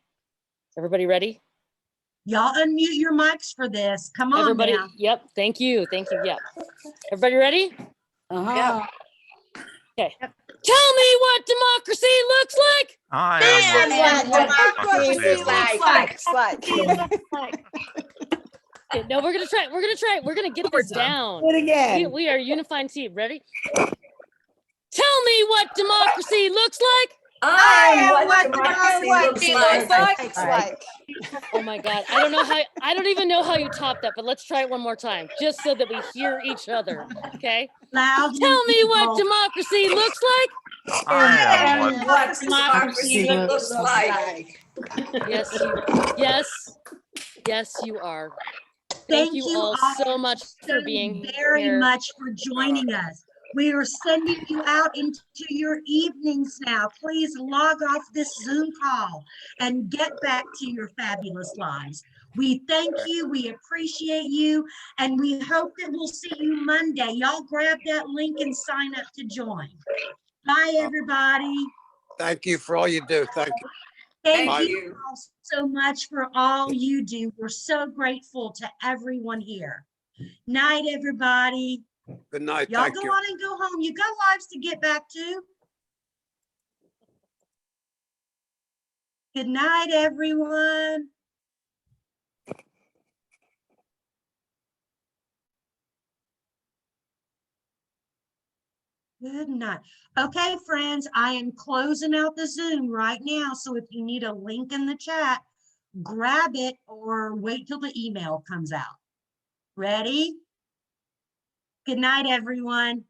Everybody ready? Y'all unmute your mics for this. Come on, Everybody, now. yep, thank you, yep. Everybody ready? Yeah. Okay. Tell me what democracy looks like. I am what democracy looks like. Okay, no, we're gonna try. We're gonna get this down. Do it again. We are a unifying team. Ready? Tell me what democracy looks like. I am what democracy looks like. Oh my God, I don't even know how you top that, but let's try it one more time, just so that we hear each other. Okay. Loud. Tell me what democracy looks like. I am what democracy looks like. Yes, you are. Thank you you all so much for being very here. much for joining us. We are sending you out into your evenings now. Please log off this Zoom call and get back to your fabulous lives. We thank you, we appreciate you, and we hope that we'll see you Monday. Y'all grab that link and sign up to join. Bye, everybody. Thank you for all you do. Thank you. Thank Thank you you. all so much for all you do. We're so grateful to everyone here. Night, everybody. Good night. Y'all Thank go you. on and go home. You got lives to get back to. Good night, everyone. Good night. Okay, friends, I am closing out the Zoom right now. So if you need a link in the chat, grab it or wait till the email comes out. Ready? Good night, everyone.